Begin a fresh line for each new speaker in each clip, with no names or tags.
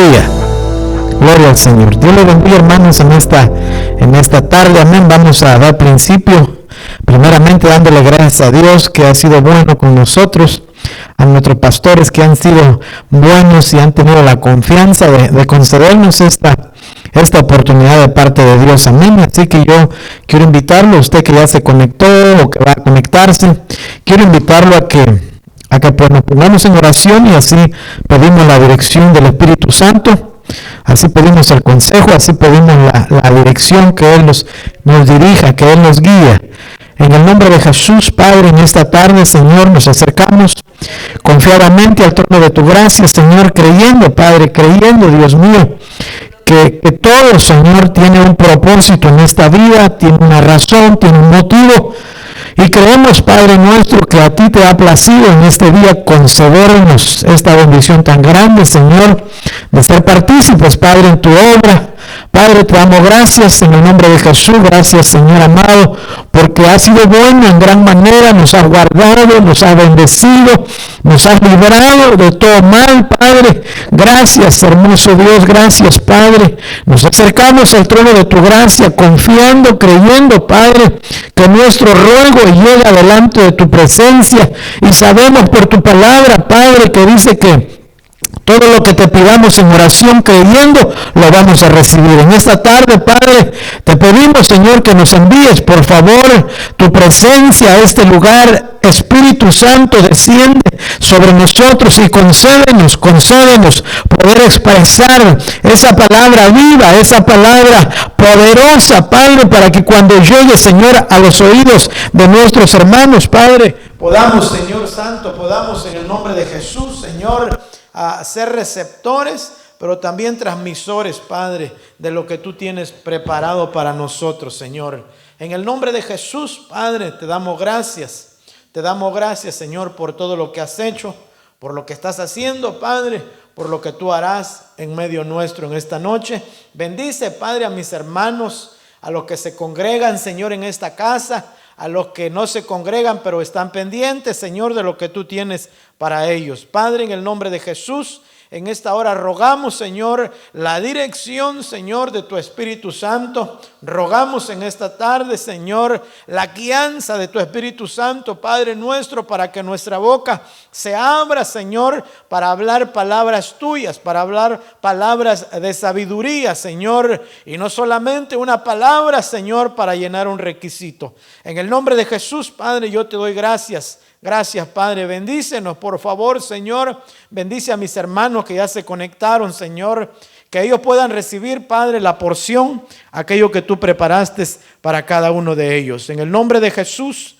Aleluya. Gloria al Señor. Dios les bendiga, hermanos, en esta tarde. Amén. Vamos a dar principio, primeramente dándole gracias a Dios que ha sido bueno con nosotros, a nuestros pastores que han sido buenos y han tenido la confianza de concedernos esta oportunidad de parte de Dios. Amén. Así que yo quiero invitarlo, usted que ya se conectó o que va a conectarse, quiero invitarlo a que pues nos pongamos en oración y así pedimos la dirección del Espíritu Santo, así pedimos el consejo, así pedimos la dirección, que Él nos dirija, que Él nos guíe. En el nombre de Jesús, Padre, en esta tarde, Señor, nos acercamos confiadamente al trono de tu gracia, Señor, creyendo, Padre, creyendo, Dios mío, que todo, Señor, tiene un propósito en esta vida, tiene una razón, tiene un motivo. Y creemos, Padre nuestro, que a ti te ha placido en este día concedernos esta bendición tan grande, Señor, de ser partícipes, Padre, en tu obra. Padre, te damos gracias en el nombre de Jesús. Gracias, Señor amado, porque has sido bueno en gran manera, nos has guardado, nos has bendecido, nos has librado de todo mal, Padre. Gracias, hermoso Dios, gracias, Padre. Nos acercamos al trono de tu gracia, confiando, creyendo, Padre, que nuestro ruego llega delante de tu presencia, y sabemos por tu palabra, Padre, que dice que todo lo que te pidamos en oración creyendo, lo vamos a recibir. En esta tarde, Padre, te pedimos, Señor, que nos envíes, por favor, tu presencia a este lugar. Espíritu Santo, desciende sobre nosotros y concédenos poder expresar esa palabra viva, esa palabra poderosa, Padre, para que cuando llegue, Señor, a los oídos de nuestros hermanos, Padre, podamos, Señor Santo, podamos en el nombre de Jesús, Señor, a ser receptores, pero también transmisores, Padre, de lo que tú tienes preparado para nosotros, Señor. En el nombre de Jesús, Padre, te damos gracias. Te damos gracias, Señor, por todo lo que has hecho, por lo que estás haciendo, Padre, por lo que tú harás en medio nuestro en esta noche. Bendice, Padre, a mis hermanos, a los que se congregan, Señor, en esta casa, a los que no se congregan, pero están pendientes, Señor, de lo que tú tienes para ellos. Padre, en el nombre de Jesús, en esta hora rogamos, Señor, la dirección, Señor, de tu Espíritu Santo. Rogamos en esta tarde, Señor, la guianza de tu Espíritu Santo, Padre nuestro, para que nuestra boca se abra, Señor, para hablar palabras tuyas, para hablar palabras de sabiduría, Señor, y no solamente una palabra, Señor, para llenar un requisito. En el nombre de Jesús, Padre, yo te doy gracias. Gracias, Padre. Bendícenos, por favor, Señor. Bendice a mis hermanos que ya se conectaron, Señor. Que ellos puedan recibir, Padre, la porción, aquello que tú preparaste para cada uno de ellos. En el nombre de Jesús,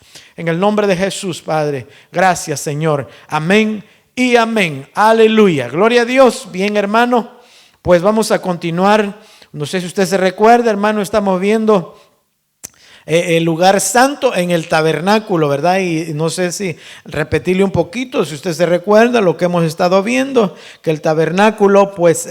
Padre. Gracias, Señor. Amén y amén. Aleluya. Gloria a Dios. Bien, hermano. Pues vamos a continuar. No sé si usted se recuerda, hermano, estamos viendo el lugar santo en el tabernáculo, ¿verdad? Y no sé si repetirle un poquito, si usted se recuerda lo que hemos estado viendo, que el tabernáculo pues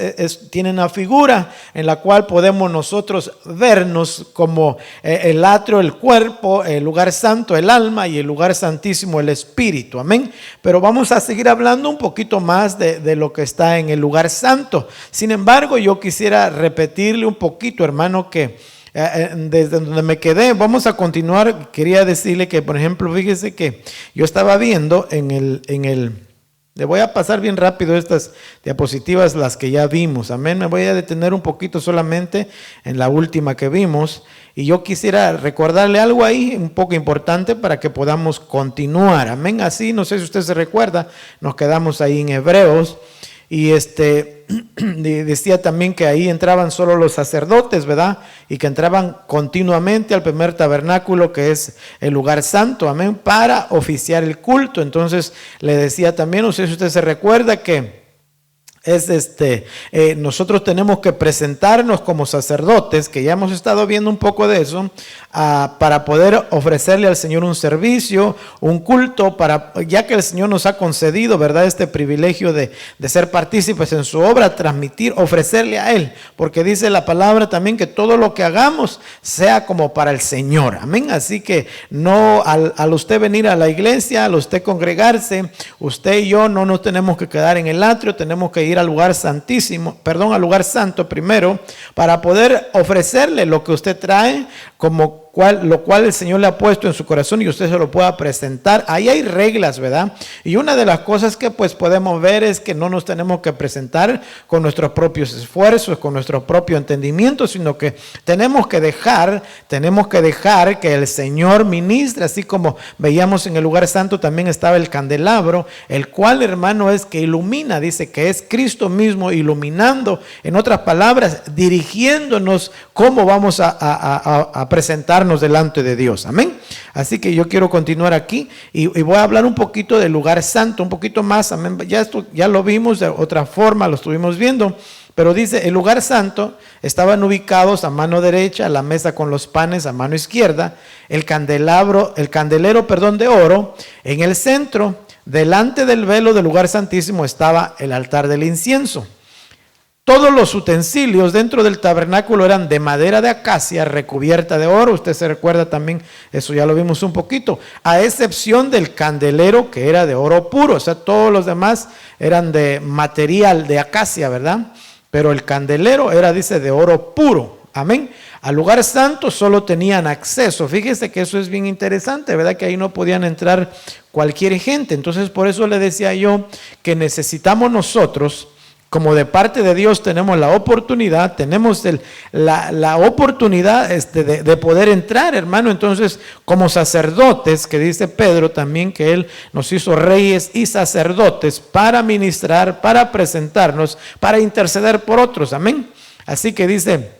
tiene una figura en la cual podemos nosotros vernos como el atrio, el cuerpo, el lugar santo, el alma, y el lugar santísimo, el espíritu, amén. Pero vamos a seguir hablando un poquito más de lo que está en el lugar santo. Sin embargo, yo quisiera repetirle un poquito, hermano, que desde donde me quedé, vamos a continuar. Quería decirle que, por ejemplo, fíjese que yo estaba viendo le voy a pasar bien rápido estas diapositivas, las que ya vimos, amén. Me voy a detener un poquito solamente en la última que vimos, y yo quisiera recordarle algo ahí un poco importante para que podamos continuar, amén. Así, no sé si usted se recuerda, nos quedamos ahí en Hebreos. Y decía también que ahí entraban solo los sacerdotes, ¿verdad? Y que entraban continuamente al primer tabernáculo, que es el lugar santo, amén, para oficiar el culto. Entonces le decía también, no sé si usted se recuerda, que nosotros tenemos que presentarnos como sacerdotes, que ya hemos estado viendo un poco de eso, para poder ofrecerle al Señor un servicio, un culto, ya que el Señor nos ha concedido, ¿verdad?, este privilegio de ser partícipes en su obra, transmitir, ofrecerle a Él, porque dice la palabra también que todo lo que hagamos sea como para el Señor, amén. Así que no, al usted venir a la iglesia, al usted congregarse, usted y yo no nos tenemos que quedar en el atrio, tenemos que ir ir al lugar santísimo, perdón, al lugar santo primero, para poder ofrecerle lo que usted trae, lo cual el Señor le ha puesto en su corazón y usted se lo pueda presentar. Ahí hay reglas, ¿verdad? Y una de las cosas que pues podemos ver es que no nos tenemos que presentar con nuestros propios esfuerzos, con nuestro propio entendimiento, sino que tenemos que dejar que el Señor ministre, así como veíamos en el lugar santo también estaba el candelabro, el cual, hermano, es que ilumina, dice que es Cristo mismo iluminando, en otras palabras, dirigiéndonos cómo vamos a presentarnos delante de Dios. Amén. Así que yo quiero continuar aquí y voy a hablar un poquito del lugar santo, un poquito más. Amén. Ya lo vimos de otra forma, lo estuvimos viendo. Pero dice, el lugar santo estaban ubicados a mano derecha, la mesa con los panes a mano izquierda, el candelero de oro. En el centro, delante del velo del lugar santísimo, estaba el altar del incienso. Todos los utensilios dentro del tabernáculo eran de madera de acacia recubierta de oro. Usted se recuerda también, eso ya lo vimos un poquito, a excepción del candelero que era de oro puro. O sea, todos los demás eran de material de acacia, ¿verdad? Pero el candelero era, dice, de oro puro. Amén. Al lugar santo solo tenían acceso. Fíjese que eso es bien interesante, ¿verdad? Que ahí no podían entrar cualquier gente. Entonces, por eso le decía yo que necesitamos nosotros, como de parte de Dios tenemos la oportunidad, la oportunidad de poder entrar, hermano. Entonces, como sacerdotes, que dice Pedro también que Él nos hizo reyes y sacerdotes para ministrar, para presentarnos, para interceder por otros, amén. Así que dice,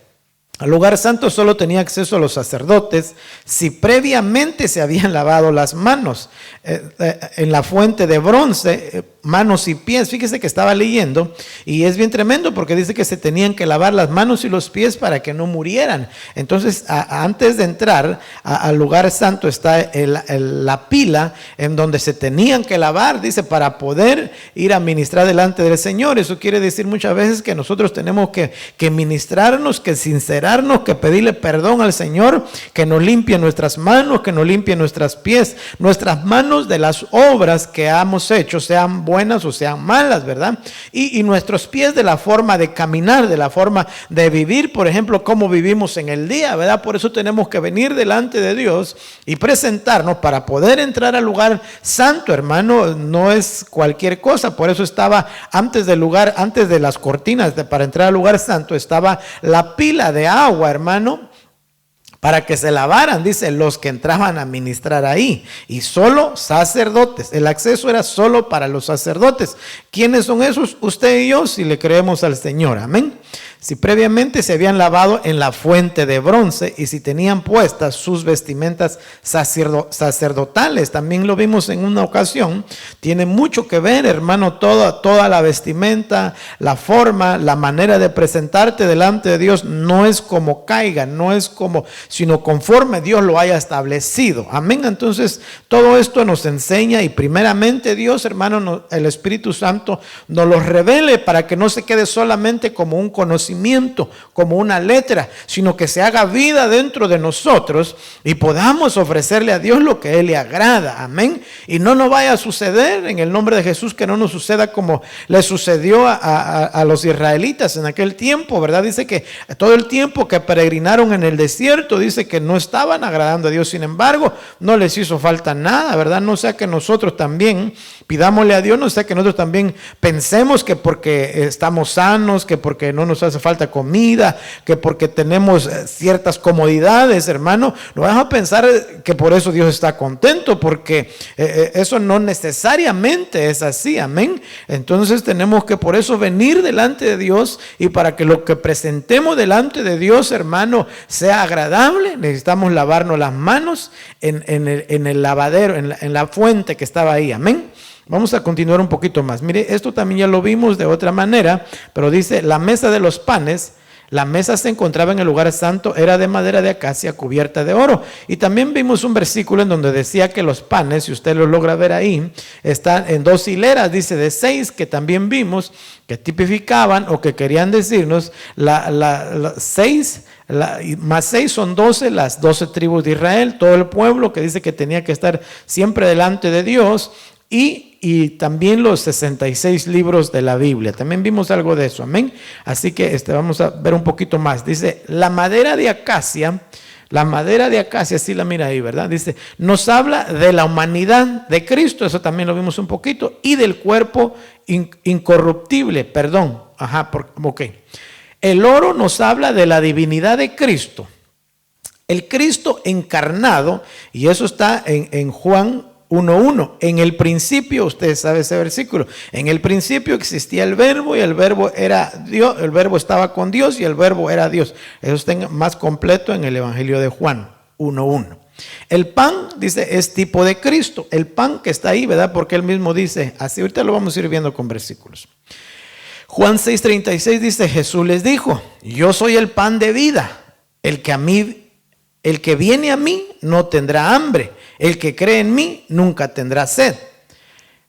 al lugar santo solo tenía acceso a los sacerdotes si previamente se habían lavado las manos en la fuente de bronce, manos y pies. Fíjese que estaba leyendo y es bien tremendo porque dice que se tenían que lavar las manos y los pies para que no murieran. Entonces, antes de entrar al lugar santo está la pila en donde se tenían que lavar, dice, para poder ir a ministrar delante del Señor. Eso quiere decir muchas veces que nosotros tenemos que ministrarnos, que sincerarnos, que pedirle perdón al Señor, que nos limpie nuestras manos, que nos limpie nuestros pies, nuestras manos de las obras que hemos hecho, sean buenas o sean malas, ¿verdad? Y nuestros pies de la forma de caminar, de la forma de vivir, por ejemplo, cómo vivimos en el día, ¿verdad? Por eso tenemos que venir delante de Dios y presentarnos para poder entrar al lugar santo, hermano. No es cualquier cosa. Por eso estaba antes de las cortinas para entrar al lugar santo, estaba la pila de agua, hermano, para que se lavaran, dice, los que entraban a ministrar ahí. Y solo sacerdotes. El acceso era solo para los sacerdotes. ¿Quiénes son esos? Usted y yo, si le creemos al Señor. Amén. Si previamente se habían lavado en la fuente de bronce y si tenían puestas sus vestimentas sacerdotales. También lo vimos en una ocasión. Tiene mucho que ver, hermano, toda la vestimenta, la forma, la manera de presentarte delante de Dios. No es como caiga, no es como, sino conforme Dios lo haya establecido. Amén. Entonces, todo esto nos enseña y primeramente Dios, hermano, el Espíritu Santo nos lo revele para que no se quede solamente como un conocimiento, como una letra, sino que se haga vida dentro de nosotros y podamos ofrecerle a Dios lo que Él le agrada. Amén. Y no nos vaya a suceder, en el nombre de Jesús, que no nos suceda como le sucedió a los israelitas en aquel tiempo, ¿verdad? Dice que todo el tiempo que peregrinaron en el desierto, dice que no estaban agradando a Dios. Sin embargo, no les hizo falta nada, ¿verdad? No sea que nosotros también pidámosle a Dios, no sea que nosotros también pensemos que porque estamos sanos, que porque no nos hace falta comida, que porque tenemos ciertas comodidades, hermano, no vamos a pensar que por eso Dios está contento, porque eso no necesariamente es así. Amén. Entonces tenemos que por eso venir delante de Dios, y para que lo que presentemos delante de Dios, hermano, sea agradable, necesitamos lavarnos las manos en el lavadero, en la fuente que estaba ahí. Amén. Vamos a continuar un poquito más. Mire, esto también ya lo vimos de otra manera, pero dice, la mesa de los panes, la mesa se encontraba en el lugar santo, era de madera de acacia cubierta de oro. Y también vimos un versículo en donde decía que los panes, si usted lo logra ver ahí, están en 2 hileras, dice de 6, que también vimos, que tipificaban o que querían decirnos, 6 más 6 son 12, las 12 tribus de Israel, todo el pueblo que dice que tenía que estar siempre delante de Dios. Y y también los 66 libros de la Biblia. También vimos algo de eso, amén. Así que vamos a ver un poquito más. Dice, la madera de acacia, sí la mira ahí, ¿verdad? Dice, nos habla de la humanidad de Cristo, eso también lo vimos un poquito, y del cuerpo incorruptible, perdón. Ok. El oro nos habla de la divinidad de Cristo. El Cristo encarnado, y eso está en Juan 1:1. En el principio, ustedes saben ese versículo, en el principio existía el verbo y el verbo era Dios, el verbo estaba con Dios y el verbo era Dios. Eso está más completo en el Evangelio de Juan 1:1. El pan, dice, es tipo de Cristo. El pan que está ahí, ¿verdad? Porque él mismo dice, así ahorita lo vamos a ir viendo con versículos. Juan 6:36 dice, Jesús les dijo, yo soy el pan de vida. El que viene a mí no tendrá hambre. El que cree en mí nunca tendrá sed.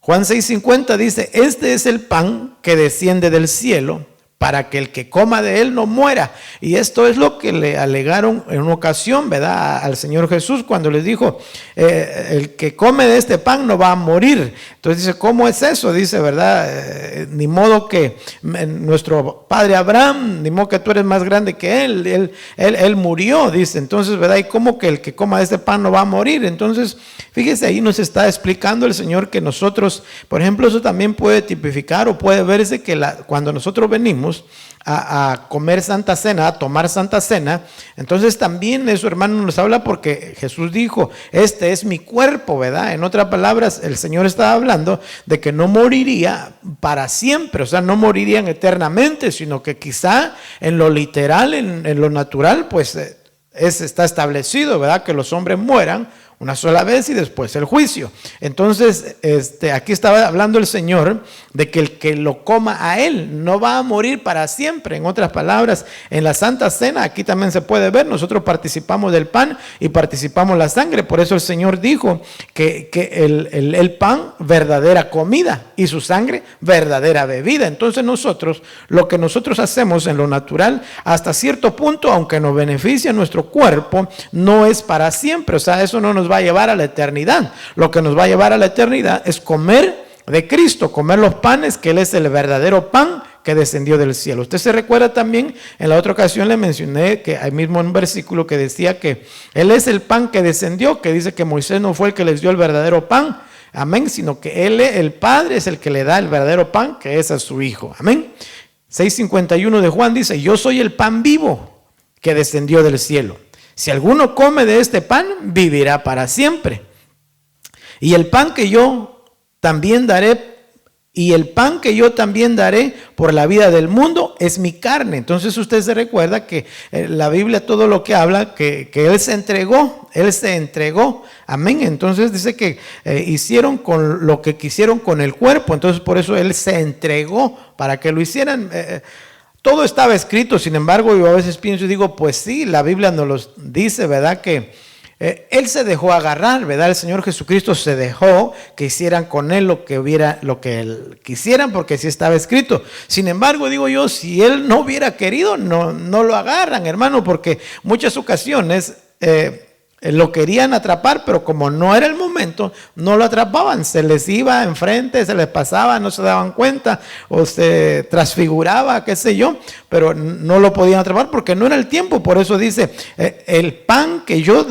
Juan 6:50 dice, este es el pan que desciende del cielo para que el que coma de él no muera. Y esto es lo que le alegaron en una ocasión, ¿verdad?, al Señor Jesús cuando les dijo, el que come de este pan no va a morir. Entonces dice, ¿cómo es eso? Dice, ¿verdad? Ni modo que nuestro padre Abraham, ni modo que tú eres más grande que él murió, dice. Entonces, ¿verdad? ¿Y cómo que el que coma de este pan no va a morir? Entonces, fíjese, ahí nos está explicando el Señor que nosotros, por ejemplo, eso también puede tipificar o puede verse que cuando nosotros venimos a comer Santa Cena, a tomar Santa Cena, entonces también eso, hermano, nos habla porque Jesús dijo, este es mi cuerpo, ¿verdad? En otras palabras, el Señor estaba hablando de que no moriría para siempre, o sea, no morirían eternamente, sino que quizá en lo literal, en lo natural, pues está establecido, ¿verdad?, que los hombres mueran una sola vez y después el juicio. Entonces, aquí estaba hablando el Señor de que el que lo coma a él no va a morir para siempre. En otras palabras, en la Santa Cena, aquí también se puede ver, nosotros participamos del pan y participamos la sangre. Por eso el Señor dijo que el pan, verdadera comida, y su sangre, verdadera bebida. Entonces nosotros, lo que nosotros hacemos en lo natural, hasta cierto punto, aunque nos beneficia nuestro cuerpo, no es para siempre. O sea, eso no nos va a llevar a la eternidad. Lo que nos va a llevar a la eternidad es comer de Cristo, comer los panes, que Él es el verdadero pan que descendió del cielo. Usted se recuerda también, en la otra ocasión le mencioné que hay mismo un versículo que decía que Él es el pan que descendió, que dice que Moisés no fue el que les dio el verdadero pan, amén, sino que Él, el Padre, es el que le da el verdadero pan, que es a su Hijo, amén. 6:51 de Juan dice, yo soy el pan vivo que descendió del cielo. Si alguno come de este pan, vivirá para siempre. Y el pan que yo también daré por la vida del mundo es mi carne. Entonces usted se recuerda que la Biblia todo lo que habla, que Él se entregó, amén. Entonces dice que hicieron con lo que quisieron con el cuerpo, entonces por eso Él se entregó para que lo hicieran. Todo estaba escrito, sin embargo, yo a veces pienso y digo, pues sí, la Biblia nos lo dice, ¿verdad? Que Él se dejó agarrar, ¿verdad? El Señor Jesucristo se dejó que hicieran con Él lo que Él quisieran, porque sí estaba escrito. Sin embargo, digo yo, si Él no hubiera querido, no lo agarran, hermano, porque muchas ocasiones lo querían atrapar, pero como no era el momento, no lo atrapaban, se les iba enfrente, se les pasaba, no se daban cuenta, o se transfiguraba, qué sé yo, pero no lo podían atrapar porque no era el tiempo. Por eso dice, el pan que yo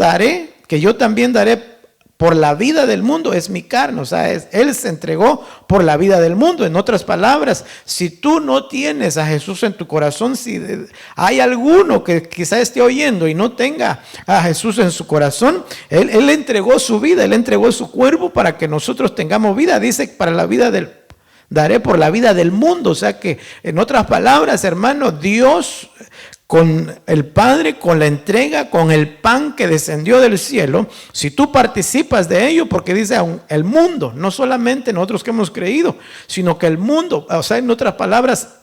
también daré por la vida del mundo es mi carne. O sea, Él se entregó por la vida del mundo. En otras palabras, si tú no tienes a Jesús en tu corazón, si hay alguno que quizá esté oyendo y no tenga a Jesús en su corazón, Él entregó su vida, Él entregó su cuerpo para que nosotros tengamos vida. Dice, para la vida daré por la vida del mundo. O sea que, en otras palabras, hermano, Dios, con el Padre, con la entrega, con el pan que descendió del cielo, si tú participas de ello, porque dice el mundo, no solamente nosotros que hemos creído, sino que el mundo, o sea, en otras palabras,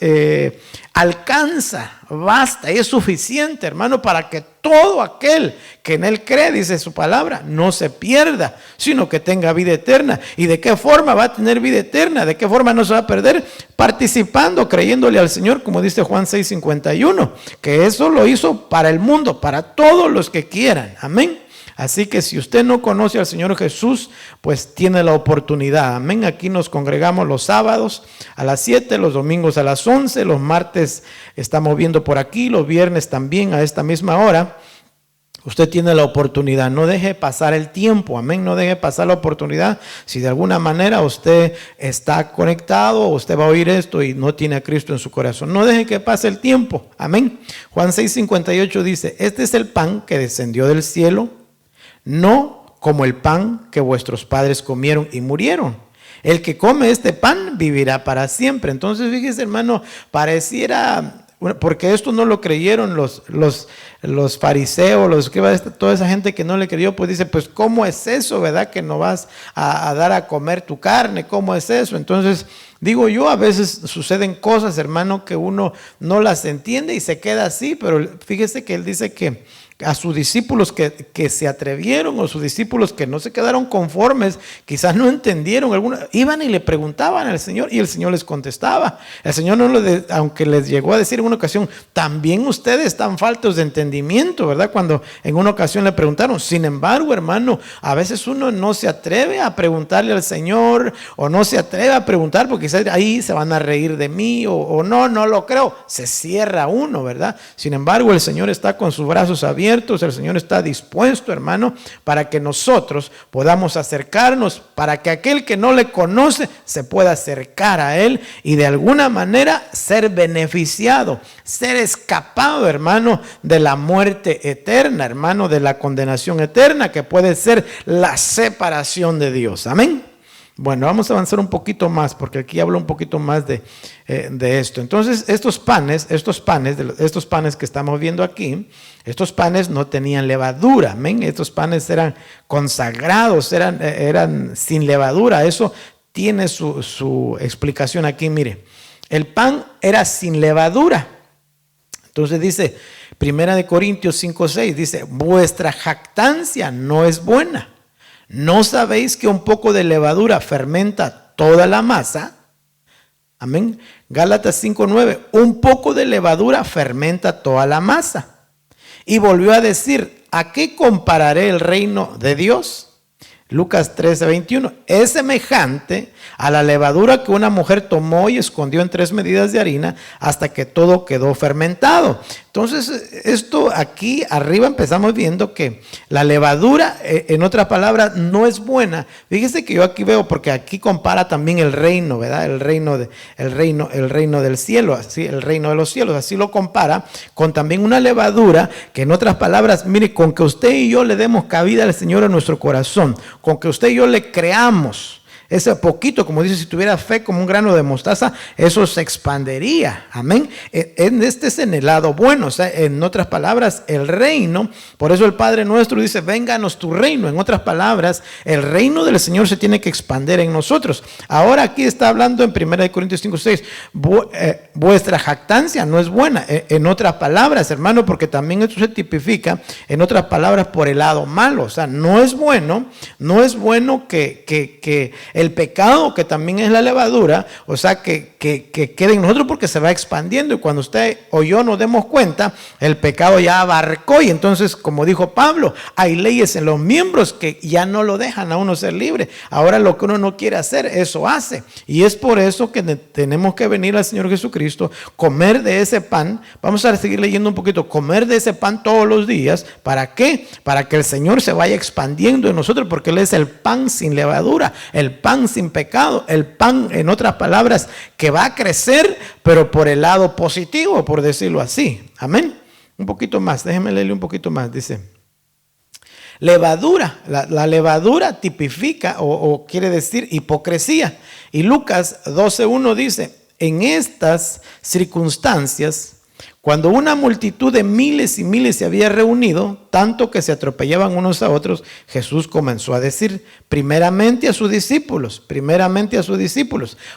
alcanza, basta, y es suficiente, hermano, para que todo aquel que en Él cree, dice su palabra, no se pierda, sino que tenga vida eterna. ¿Y de qué forma va a tener vida eterna? ¿De qué forma no se va a perder? Participando, creyéndole al Señor, como dice Juan 6:51, que eso lo hizo para el mundo, para todos los que quieran, amén. Así que si usted no conoce al Señor Jesús, pues tiene la oportunidad. Amén. Aquí nos congregamos los sábados a las 7, los domingos a las 11, los martes estamos viendo por aquí, los viernes también a esta misma hora. Usted tiene la oportunidad, no deje pasar el tiempo, amén, no deje pasar la oportunidad. Si de alguna manera usted está conectado, usted va a oír esto y no tiene a Cristo en su corazón, no deje que pase el tiempo, amén. Juan 6:58 dice, este es el pan que descendió del cielo, no como el pan que vuestros padres comieron y murieron. El que come este pan vivirá para siempre. Entonces, fíjese, hermano, pareciera... Porque esto no lo creyeron los fariseos, toda esa gente que no le creyó, pues dice, pues ¿cómo es eso, verdad? Que no vas a dar a comer tu carne, ¿cómo es eso? Entonces, digo yo, a veces suceden cosas, hermano, que uno no las entiende y se queda así, pero fíjese que él dice que a sus discípulos que se atrevieron, o sus discípulos que no se quedaron conformes, quizás no entendieron, iban y le preguntaban al Señor y el Señor les contestaba. El Señor aunque les llegó a decir en una ocasión, también ustedes están faltos de entendimiento, ¿verdad? Cuando en una ocasión le preguntaron. Sin embargo, hermano, a veces uno no se atreve a preguntarle al Señor, o no se atreve a preguntar porque quizás ahí se van a reír de mí, o no lo creo, se cierra uno, ¿verdad? Sin embargo, el Señor está con sus brazos abiertos. El Señor está dispuesto, hermano, para que nosotros podamos acercarnos, para que aquel que no le conoce se pueda acercar a Él y de alguna manera ser beneficiado, ser escapado, hermano, de la muerte eterna, hermano, de la condenación eterna, que puede ser la separación de Dios. Amén. Bueno, vamos a avanzar un poquito más, porque aquí hablo un poquito más de esto. Entonces, estos panes que estamos viendo aquí, estos panes no tenían levadura, amén. Estos panes eran consagrados, eran sin levadura. Eso tiene su explicación aquí, mire. El pan era sin levadura. Entonces dice, 1 Corintios 5:6, dice, vuestra jactancia no es buena. ¿No sabéis que un poco de levadura fermenta toda la masa? Amén. Gálatas 5:9, un poco de levadura fermenta toda la masa. Y volvió a decir, ¿a qué compararé el reino de Dios? Lucas 13:21, es semejante a la levadura que una mujer tomó y escondió en 3 medidas de harina hasta que todo quedó fermentado. Entonces, esto aquí arriba empezamos viendo que la levadura, en otras palabras, no es buena. Fíjese que yo aquí veo, porque aquí compara también el reino, ¿verdad? El reino del cielo, así, el reino de los cielos, así lo compara con también una levadura que, en otras palabras, mire, con que usted y yo le demos cabida al Señor en nuestro corazón, con que usted y yo le creamos ese poquito, como dice, si tuviera fe como un grano de mostaza, eso se expandería, amén. Este es en el lado bueno, o sea, en otras palabras, el reino, por eso el Padre nuestro dice, vénganos tu reino. En otras palabras, el reino del Señor se tiene que expandir en nosotros. Ahora aquí está hablando en 1 Corintios 5:6, vuestra jactancia no es buena. En otras palabras, hermano, porque también esto se tipifica, en otras palabras, por el lado malo. O sea, no es bueno que el pecado, que también es la levadura, o sea, que quede en nosotros, porque se va expandiendo, y cuando usted o yo nos demos cuenta, el pecado ya abarcó, y entonces, como dijo Pablo, hay leyes en los miembros que ya no lo dejan a uno ser libre. Ahora lo que uno no quiere hacer, eso hace, y es por eso que tenemos que venir al Señor Jesucristo, comer de ese pan. Vamos a seguir leyendo un poquito, comer de ese pan todos los días. ¿Para qué? Para que el Señor se vaya expandiendo en nosotros, porque Él es el pan sin levadura, el pan sin pecado, el pan, en otras palabras, que va a crecer, pero por el lado positivo, por decirlo así. Amén. Un poquito más, déjenme leerle un poquito más. Dice, levadura, la levadura tipifica o quiere decir hipocresía. Y Lucas 12:1 dice, en estas circunstancias, cuando una multitud de miles y miles se había reunido, tanto que se atropellaban unos a otros, Jesús comenzó a decir primeramente a sus discípulos,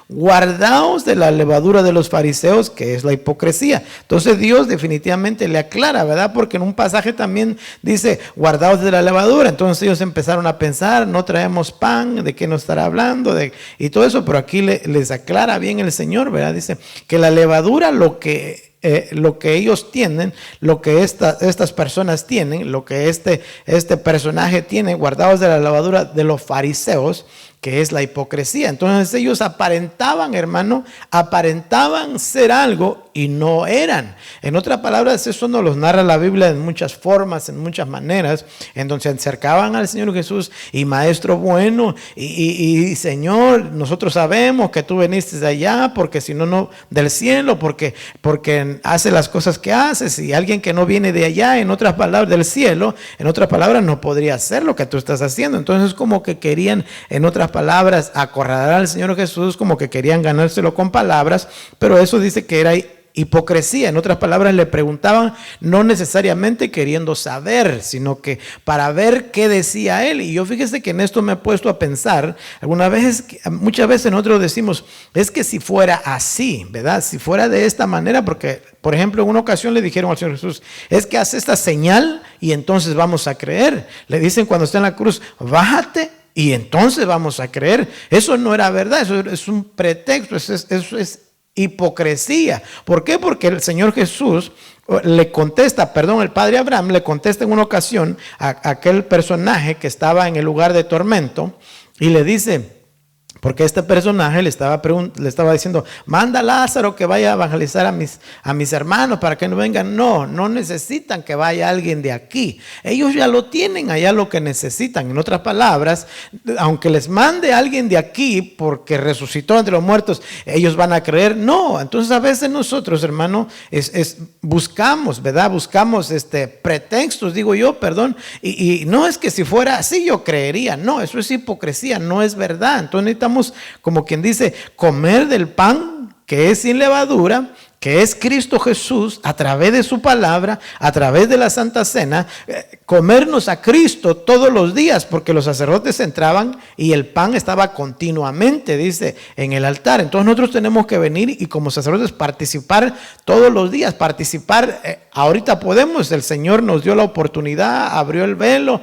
guardaos de la levadura de los fariseos, que es la hipocresía. Entonces Dios definitivamente le aclara, ¿verdad? Porque en un pasaje también dice, guardaos de la levadura. Entonces ellos empezaron a pensar, no traemos pan, ¿de qué nos estará hablando? Y todo eso, pero aquí les aclara bien el Señor, ¿verdad? Dice que la levadura lo que lo que ellos tienen, lo que estas personas tienen, lo que este personaje tiene, guardados de la levadura de los fariseos, que es la hipocresía. Entonces ellos aparentaban, hermano, aparentaban ser algo y no eran. En otras palabras, eso nos los narra la Biblia en muchas formas, en muchas maneras, en donde se acercaban al Señor Jesús y maestro bueno, y Señor, nosotros sabemos que tú veniste de allá, porque si no del cielo, porque hace las cosas que haces, y alguien que no viene de allá, en otras palabras, del cielo, en otras palabras, no podría hacer lo que tú estás haciendo. Entonces como que querían, en otras palabras, acorralar al Señor Jesús, como que querían ganárselo con palabras, pero eso dice que era hipocresía. En otras palabras, le preguntaban no necesariamente queriendo saber, sino que para ver qué decía él. Y yo fíjese que en esto me he puesto a pensar, muchas veces nosotros decimos, es que si fuera así, ¿verdad? Si fuera de esta manera, porque por ejemplo en una ocasión le dijeron al Señor Jesús, es que haz esta señal y entonces vamos a creer. Le dicen cuando está en la cruz, bájate y entonces vamos a creer. Eso no era verdad, eso es un pretexto, eso es hipocresía. ¿Por qué? Porque el Señor Jesús el padre Abraham le contesta en una ocasión a aquel personaje que estaba en el lugar de tormento y le dice, porque este personaje le estaba diciendo, manda a Lázaro que vaya a evangelizar a mis hermanos para que no vengan. No necesitan que vaya alguien de aquí. Ellos ya lo tienen allá lo que necesitan. En otras palabras, aunque les mande alguien de aquí porque resucitó entre los muertos, ellos van a creer. No, entonces a veces nosotros, hermano, buscamos, ¿verdad? Buscamos pretextos, digo yo, perdón. Y no es que si fuera así yo creería. No, eso es hipocresía, no es verdad. Entonces necesitamos, como quien dice, comer del pan que es sin levadura, que es Cristo Jesús, a través de su palabra, a través de la Santa Cena, comernos a Cristo todos los días, porque los sacerdotes entraban y el pan estaba continuamente, dice, en el altar. Entonces nosotros tenemos que venir y como sacerdotes participar todos los días, ahorita podemos, el Señor nos dio la oportunidad, abrió el velo,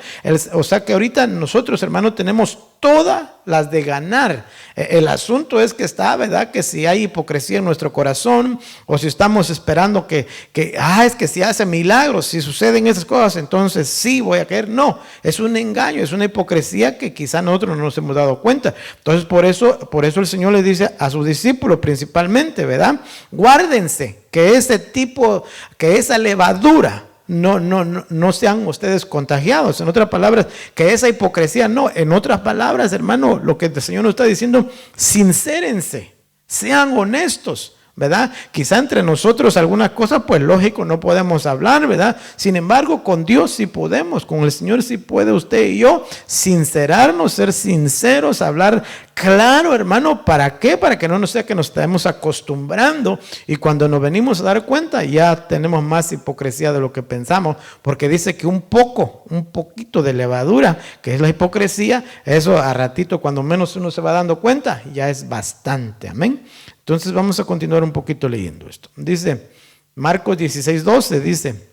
o sea que ahorita nosotros, hermanos, tenemos todas las de ganar. El asunto es que ¿verdad? Que si hay hipocresía en nuestro corazón, o si estamos esperando es que si hace milagros, si suceden esas cosas, entonces sí voy a creer. No, es un engaño, es una hipocresía que quizá nosotros no nos hemos dado cuenta. Entonces por eso el Señor le dice a sus discípulos principalmente, ¿verdad? Guárdense que esa levadura no sean ustedes contagiados. En otras palabras, que esa hipocresía no. En otras palabras, hermano, lo que el Señor nos está diciendo, sincérense, sean honestos, ¿verdad? Quizá entre nosotros algunas cosas, pues lógico, no podemos hablar, ¿verdad? Sin embargo, con Dios sí podemos, con el Señor sí puede usted y yo sincerarnos, ser sinceros, hablar claro, hermano. ¿Para qué? Para que no sea que nos estemos acostumbrando y cuando nos venimos a dar cuenta ya tenemos más hipocresía de lo que pensamos, porque dice que un poquito de levadura, que es la hipocresía, eso a ratito, cuando menos uno se va dando cuenta, ya es bastante. Amén. Entonces vamos a continuar un poquito leyendo esto. Dice Marcos 16:12, dice,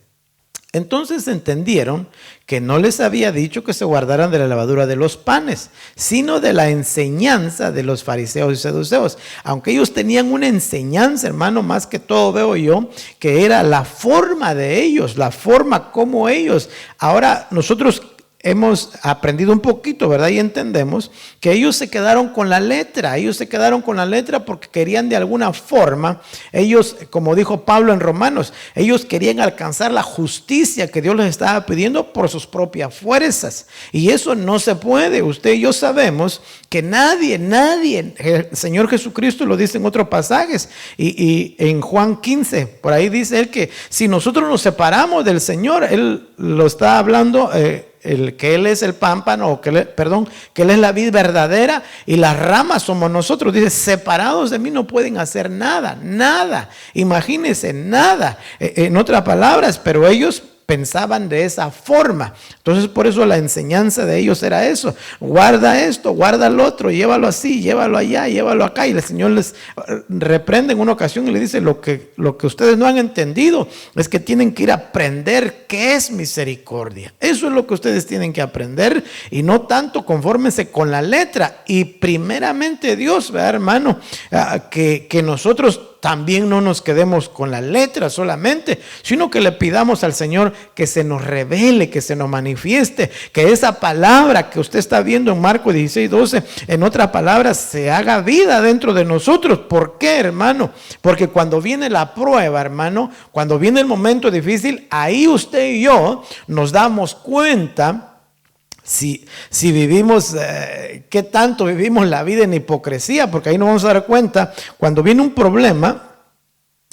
entonces entendieron que no les había dicho que se guardaran de la levadura de los panes, sino de la enseñanza de los fariseos y saduceos. Aunque ellos tenían una enseñanza, hermano, más que todo veo yo, que era la forma de ellos, la forma como ellos. Ahora nosotros hemos aprendido un poquito, ¿verdad? Y entendemos que ellos se quedaron con la letra. Ellos se quedaron con la letra porque querían de alguna forma, ellos, como dijo Pablo en Romanos, ellos querían alcanzar la justicia que Dios les estaba pidiendo por sus propias fuerzas. Y eso no se puede. Usted y yo sabemos que nadie, el Señor Jesucristo lo dice en otros pasajes. Y en Juan 15, por ahí dice él que si nosotros nos separamos del Señor, él lo está hablando, que Él es el pámpano, que Él es la vid verdadera y las ramas somos nosotros. Dice, separados de mí no pueden hacer nada. Imagínense, nada. En otras palabras, pero ellos pensaban de esa forma. Entonces por eso la enseñanza de ellos era eso: guarda esto, guarda el otro, llévalo así, llévalo allá, llévalo acá. Y el Señor les reprende en una ocasión y le dice, lo que ustedes no han entendido es que tienen que ir a aprender qué es misericordia. Eso es lo que ustedes tienen que aprender, y no tanto confórmense con la letra. Y primeramente Dios, ¿verdad, hermano? Que nosotros también no nos quedemos con la letra solamente, sino que le pidamos al Señor que se nos revele, que se nos manifieste, que esa palabra que usted está viendo en Marcos 16:12, en otras palabras, se haga vida dentro de nosotros. ¿Por qué, hermano? Porque cuando viene la prueba, hermano, cuando viene el momento difícil, ahí usted y yo nos damos cuenta si vivimos, qué tanto vivimos la vida en hipocresía, porque ahí nos vamos a dar cuenta, cuando viene un problema,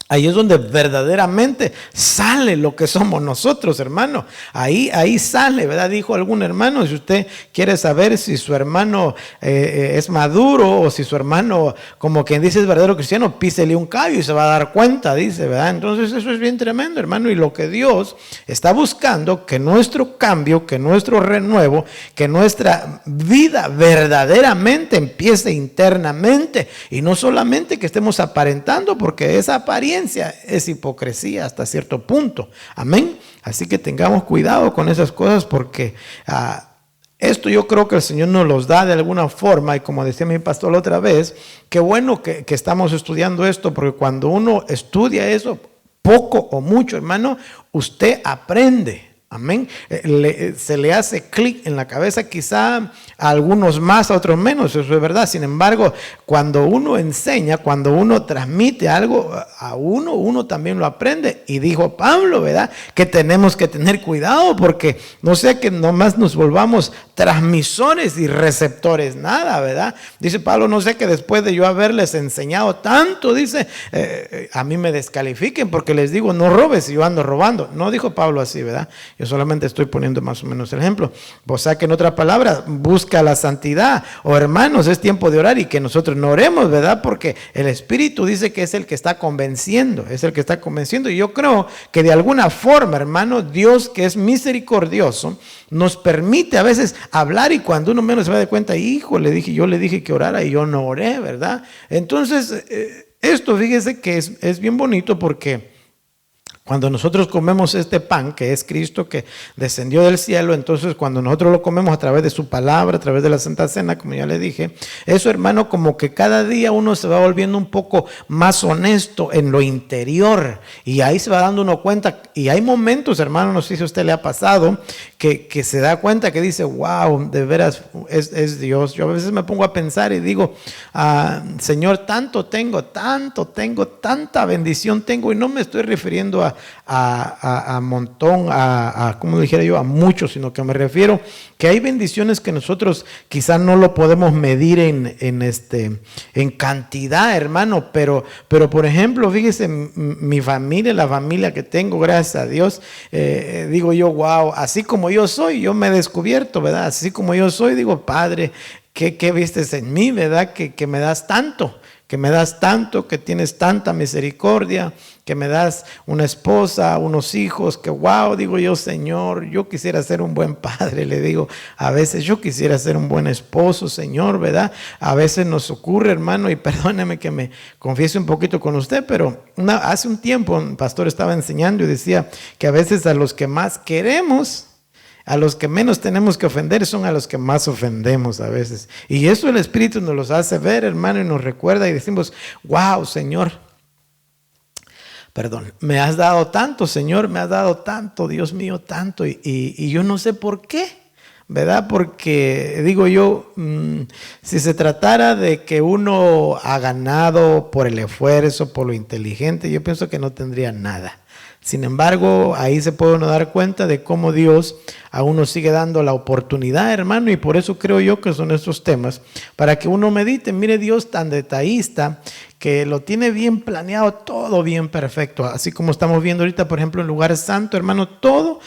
ahí es donde verdaderamente sale lo que somos nosotros, hermano. Ahí sale, ¿verdad? Dijo algún hermano, si usted quiere saber si su hermano es maduro o si su hermano, como quien dice, es verdadero cristiano, písele un callo y se va a dar cuenta, dice, ¿verdad? Entonces eso es bien tremendo, hermano. Y lo que Dios está buscando, que nuestro cambio, que nuestro renuevo, que nuestra vida verdaderamente empiece internamente y no solamente que estemos aparentando, porque esa apariencia es hipocresía hasta cierto punto. Amén. Así que tengamos cuidado con esas cosas, porque esto yo creo que el Señor nos los da de alguna forma. Y como decía mi pastor la otra vez, qué bueno que estamos estudiando esto, porque cuando uno estudia eso, poco o mucho, hermano, usted aprende. Amén. Se le hace clic en la cabeza, quizá a algunos más, a otros menos, eso es verdad. Sin embargo, cuando uno enseña, cuando uno transmite algo a uno también lo aprende. Y dijo Pablo, ¿verdad?, que tenemos que tener cuidado, porque no sea que nomás nos volvamos transmisores y receptores, nada, ¿verdad? Dice Pablo, no sé que después de yo haberles enseñado tanto, dice, a mí me descalifiquen porque les digo, no robes y yo ando robando. No dijo Pablo así, ¿verdad? Yo solamente estoy poniendo más o menos el ejemplo. O sea que en otras palabras, busca la santidad. O hermanos, es tiempo de orar y que nosotros no oremos, ¿verdad? Porque el Espíritu dice que es el que está convenciendo, es el que está convenciendo. Y yo creo que de alguna forma, hermano, Dios, que es misericordioso, nos permite a veces hablar, y cuando uno menos se va de cuenta, hijo, yo le dije que orara y yo no oré, ¿verdad? Entonces, esto fíjese que es bien bonito, porque cuando nosotros comemos este pan, que es Cristo que descendió del cielo, entonces cuando nosotros lo comemos a través de su palabra, a través de la Santa Cena, como ya le dije, eso, hermano, como que cada día uno se va volviendo un poco más honesto en lo interior, y ahí se va dando uno cuenta. Y hay momentos, hermano, no sé si a usted le ha pasado, que se da cuenta, que dice, wow, de veras es Dios. Yo a veces me pongo a pensar y digo, Señor, tanto tengo, tanta bendición tengo, y no me estoy refiriendo a montón, como dijera yo, a muchos, sino que me refiero que hay bendiciones que nosotros quizás no lo podemos medir en cantidad, hermano, pero por ejemplo, fíjese, mi familia, la familia que tengo, gracias a Dios, digo yo, wow, así como yo soy, yo me he descubierto, ¿verdad? Así como yo soy, digo, Padre, ¿qué vistes en mí, verdad? Que me das tanto, que tienes tanta misericordia, que me das una esposa, unos hijos, que wow, digo yo, Señor, yo quisiera ser un buen padre, le digo, a veces yo quisiera ser un buen esposo, Señor, ¿verdad? A veces nos ocurre, hermano, y perdóneme que me confiese un poquito con usted, pero hace un tiempo un pastor estaba enseñando y decía que a veces a los que más queremos, a los que menos tenemos que ofender, son a los que más ofendemos a veces. Y eso el Espíritu nos los hace ver, hermano, y nos recuerda y decimos, wow, Señor, perdón, me has dado tanto, Señor, me has dado tanto, Dios mío, tanto. Y yo no sé por qué, ¿verdad? Porque digo yo, si se tratara de que uno ha ganado por el esfuerzo, por lo inteligente, yo pienso que no tendría nada. Sin embargo, ahí se puede uno dar cuenta de cómo Dios a uno sigue dando la oportunidad, hermano, y por eso creo yo que son estos temas, para que uno medite. Mire, Dios tan detallista, que lo tiene bien planeado, todo bien perfecto, así como estamos viendo ahorita, por ejemplo, en lugar santo, hermano, todo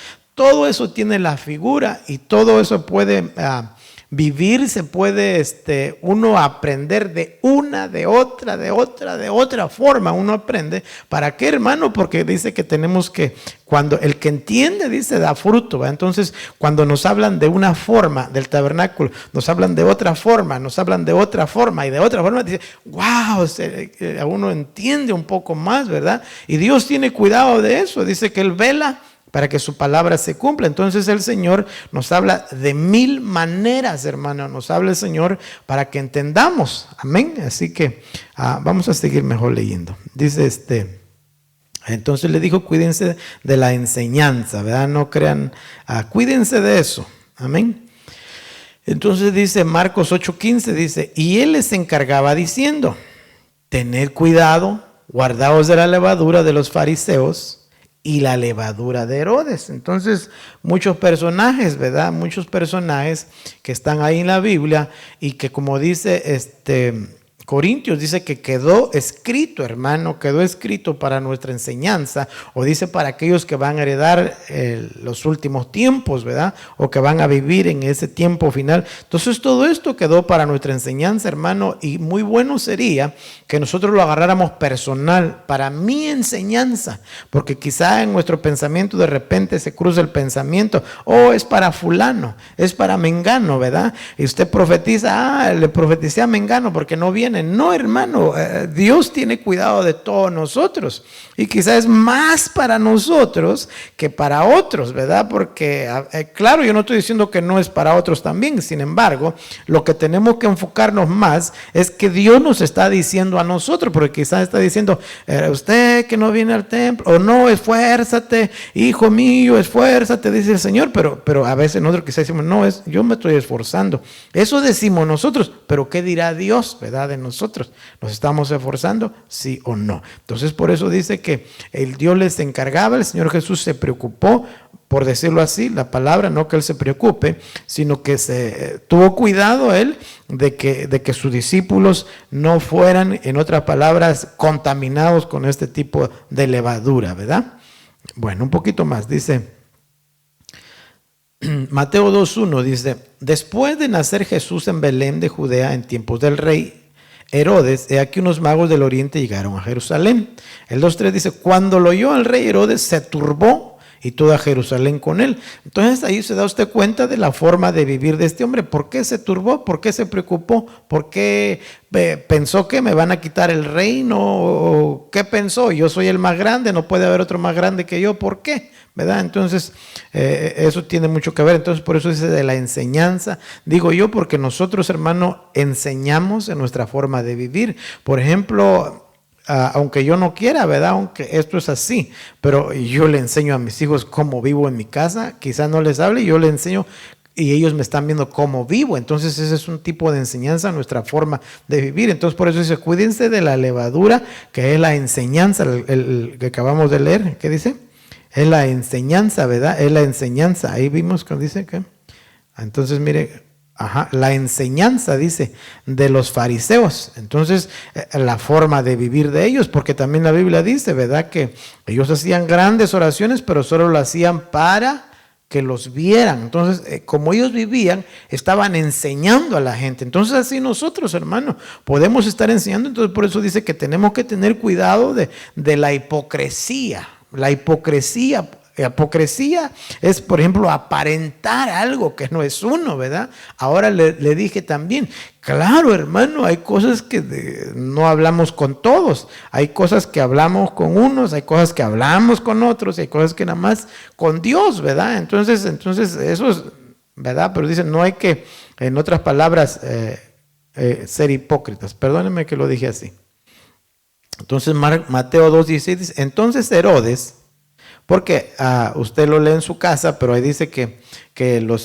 eso tiene la figura, y todo eso puede vivir, se puede uno aprender de una, de otra forma, uno aprende. ¿Para qué, hermano? Porque dice que tenemos que, cuando el que entiende, dice, da fruto, ¿verdad? Entonces, cuando nos hablan de una forma del tabernáculo, nos hablan de otra forma, nos hablan de otra forma y de otra forma, dice, wow, uno entiende un poco más, ¿verdad? Y Dios tiene cuidado de eso, dice que Él vela para que su palabra se cumpla. Entonces el Señor nos habla de 1000 maneras, hermano, nos habla el Señor para que entendamos, amén. Así que vamos a seguir mejor leyendo. Dice entonces le dijo, cuídense de la enseñanza, ¿verdad? No crean, cuídense de eso, amén. Entonces dice Marcos 8:15, dice, y él les encargaba diciendo, tened cuidado, guardaos de la levadura de los fariseos y la levadura de Herodes. Entonces muchos personajes, ¿verdad? Muchos personajes que están ahí en la Biblia y que, como dice Corintios, dice que quedó escrito, hermano, quedó escrito para nuestra enseñanza, o dice para aquellos que van a heredar los últimos tiempos, ¿verdad? O que van a vivir en ese tiempo final. Entonces todo esto quedó para nuestra enseñanza, hermano, y muy bueno sería que nosotros lo agarráramos personal para mi enseñanza, porque quizá en nuestro pensamiento de repente se cruza el pensamiento, es para fulano, es para mengano, ¿verdad? Y usted profetiza, le profeticé a mengano porque no viene. No, hermano, Dios tiene cuidado de todos nosotros y quizás es más para nosotros que para otros, ¿verdad? Porque, claro, yo no estoy diciendo que no es para otros también, sin embargo, lo que tenemos que enfocarnos más es que Dios nos está diciendo a nosotros, porque quizás está diciendo, usted que no viene al templo, o no, esfuérzate, hijo mío, esfuérzate, dice el Señor, pero a veces nosotros quizás decimos, no, yo me estoy esforzando. Eso decimos nosotros, pero ¿qué dirá Dios, verdad, de nosotros? ¿Nos estamos esforzando? Sí o no. Entonces por eso dice que el Dios les encargaba, el Señor Jesús se preocupó, por decirlo así, la palabra, no que Él se preocupe, sino que se tuvo cuidado Él de que sus discípulos no fueran, en otras palabras, contaminados con este tipo de levadura, ¿verdad? Bueno, un poquito más, dice Mateo 2:1, dice, después de nacer Jesús en Belén de Judea en tiempos del rey Herodes, he aquí unos magos del oriente llegaron a Jerusalén. El 2:3 dice, cuando lo oyó el rey Herodes se turbó y toda Jerusalén con él. Entonces ahí se da usted cuenta de la forma de vivir de este hombre. ¿Por qué se turbó? ¿Por qué se preocupó? ¿Por qué pensó que me van a quitar el reino? ¿Qué pensó? Yo soy el más grande, no puede haber otro más grande que yo. ¿Por qué? ¿Verdad? Entonces eso tiene mucho que ver. Entonces por eso dice de la enseñanza, digo yo, porque nosotros, hermano, enseñamos en nuestra forma de vivir. Por ejemplo, aunque yo no quiera, ¿verdad? Aunque esto es así, pero yo le enseño a mis hijos cómo vivo en mi casa, quizás no les hable, yo le enseño y ellos me están viendo cómo vivo. Entonces ese es un tipo de enseñanza, nuestra forma de vivir. Entonces por eso dice, cuídense de la levadura, que es la enseñanza, el que acabamos de leer. ¿Qué dice? Es la enseñanza, ¿verdad? Es la enseñanza. Ahí vimos que dice que, entonces mire, la enseñanza, dice, de los fariseos. Entonces, la forma de vivir de ellos, porque también la Biblia dice, ¿verdad? Que ellos hacían grandes oraciones, pero solo lo hacían para que los vieran. Entonces, como ellos vivían, estaban enseñando a la gente. Entonces, así nosotros, hermanos, podemos estar enseñando. Entonces, por eso dice que tenemos que tener cuidado de la hipocresía. La hipocresía es, por ejemplo, aparentar algo que no es uno, ¿verdad? Ahora le dije también, claro, hermano, hay cosas que no hablamos con todos, hay cosas que hablamos con unos, hay cosas que hablamos con otros, hay cosas que nada más con Dios, ¿verdad? Entonces eso es, ¿verdad? Pero dicen, no hay que, en otras palabras, ser hipócritas. Perdónenme que lo dije así. Entonces Mateo 2:16 dice, entonces Herodes, porque usted lo lee en su casa, pero ahí dice que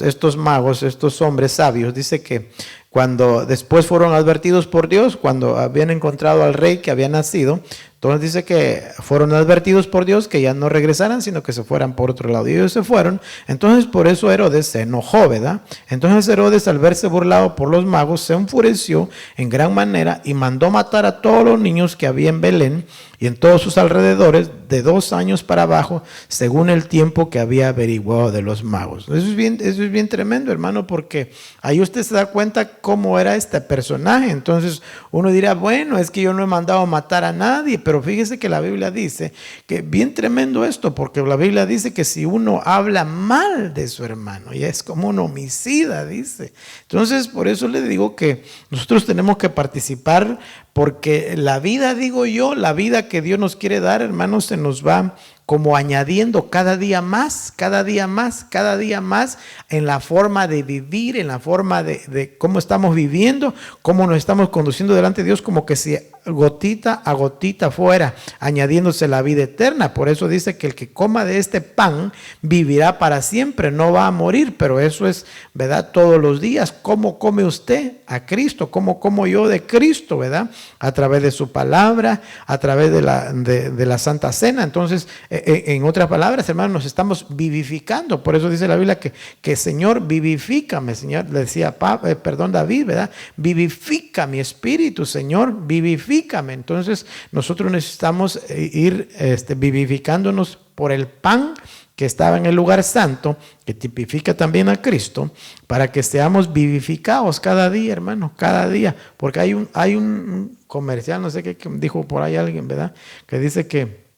estos magos, estos hombres sabios, dice que cuando después fueron advertidos por Dios, cuando habían encontrado al rey que había nacido, entonces dice que fueron advertidos por Dios que ya no regresaran, sino que se fueran por otro lado. Y ellos se fueron. Entonces por eso Herodes se enojó, ¿verdad? Entonces Herodes, al verse burlado por los magos, se enfureció en gran manera y mandó matar a todos los niños que había en Belén y en todos sus alrededores, de 2 años para abajo, según el tiempo que había averiguado de los magos. Eso es bien tremendo, hermano, porque ahí usted se da cuenta cómo era este personaje. Entonces uno dirá, bueno, es que yo no he mandado matar a nadie, pero fíjese que la Biblia dice que bien tremendo esto, porque la Biblia dice que si uno habla mal de su hermano, ya es como un homicida, dice. Entonces por eso le digo que nosotros tenemos que participar, porque la vida, digo yo, la vida que Dios nos quiere dar, hermanos, se nos va como añadiendo cada día más, cada día más, cada día más en la forma de vivir, en la forma de cómo estamos viviendo, cómo nos estamos conduciendo delante de Dios, como que si gotita a gotita fuera, añadiéndose la vida eterna. Por eso dice que el que coma de este pan vivirá para siempre, no va a morir, pero eso es, ¿verdad? Todos los días. ¿Cómo come usted a Cristo? ¿Cómo como yo de Cristo, verdad? A través de su palabra, a través de la Santa Cena. Entonces, en otras palabras, hermanos, nos estamos vivificando. Por eso dice la Biblia que Señor, vivifícame. Señor, le decía David, ¿verdad? Vivifica mi espíritu, Señor, vivifícame. Entonces nosotros necesitamos ir vivificándonos por el pan que estaba en el lugar santo, que tipifica también a Cristo, para que seamos vivificados cada día, hermano, cada día. Porque hay un comercial, no sé qué dijo por ahí alguien, ¿verdad? Que dice que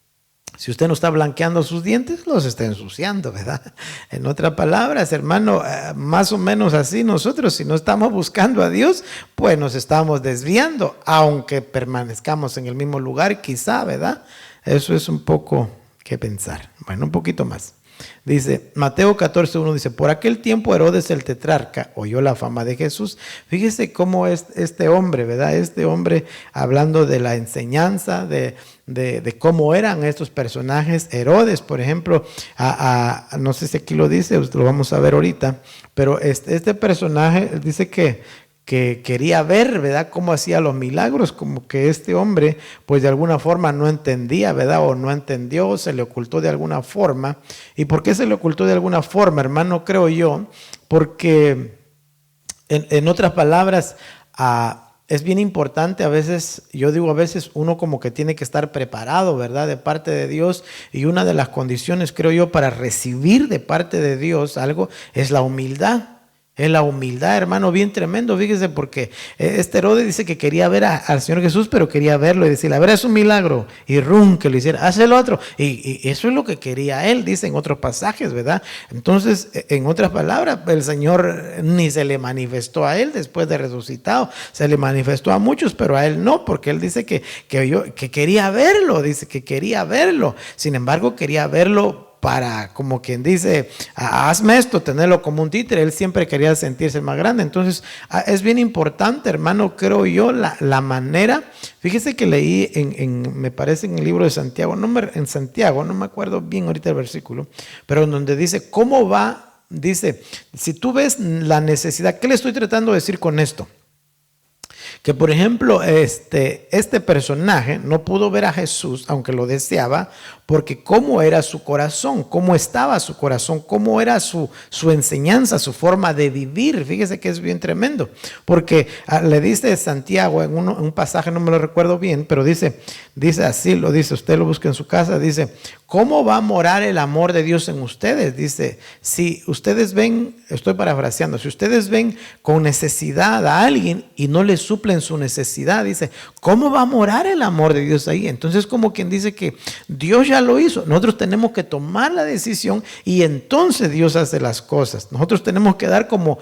si usted no está blanqueando sus dientes, los está ensuciando, ¿verdad? En otras palabras, hermano, más o menos así nosotros, si no estamos buscando a Dios, pues nos estamos desviando, aunque permanezcamos en el mismo lugar, quizá, ¿verdad? Eso es un poco que pensar. Bueno, un poquito más. Dice, Mateo 14:1 dice, por aquel tiempo Herodes el tetrarca oyó la fama de Jesús. Fíjese cómo es este hombre, ¿verdad? Este hombre hablando de la enseñanza, de cómo eran estos personajes. Herodes, por ejemplo, no sé si aquí lo dice, lo vamos a ver ahorita, pero este personaje dice que quería ver, ¿verdad?, cómo hacía los milagros, como que este hombre, pues de alguna forma no entendía, ¿verdad?, o no entendió, se le ocultó de alguna forma. ¿Y por qué se le ocultó de alguna forma, hermano? Creo yo, porque en otras palabras, es bien importante a veces, yo digo a veces, uno como que tiene que estar preparado, ¿verdad?, de parte de Dios, y una de las condiciones, creo yo, para recibir de parte de Dios algo es la humildad. Es la humildad, hermano, bien tremendo, fíjese, porque Herodes dice que quería ver al Señor Jesús, pero quería verlo y decirle, a ver, es un milagro, y que lo hiciera, haz el otro, y eso es lo que quería él, dice en otros pasajes, ¿verdad? Entonces, en otras palabras, el Señor ni se le manifestó a él después de resucitado, se le manifestó a muchos, pero a él no, porque él dice que quería verlo, dice que quería verlo, sin embargo, quería verlo para, como quien dice, hazme esto, tenerlo como un títere. Él siempre quería sentirse más grande. Entonces, es bien importante, hermano, creo yo, la manera. Fíjese que leí me parece en el libro de Santiago, no me acuerdo bien ahorita el versículo, pero en donde dice, ¿cómo va? Dice, si tú ves la necesidad, ¿qué le estoy tratando de decir con esto? Que por ejemplo, este personaje no pudo ver a Jesús, aunque lo deseaba, porque cómo era su corazón, cómo estaba su corazón, cómo era su enseñanza, su forma de vivir. Fíjese que es bien tremendo, porque le dice Santiago en un pasaje, no me lo recuerdo bien, pero dice así, lo dice, usted lo busca en su casa, dice, ¿cómo va a morar el amor de Dios en ustedes? Dice, si ustedes ven, estoy parafraseando, si ustedes ven con necesidad a alguien y no le suplen su necesidad, dice, ¿cómo va a morar el amor de Dios ahí? Entonces, como quien dice que Dios ya lo hizo, nosotros tenemos que tomar la decisión y entonces Dios hace las cosas. Nosotros tenemos que dar como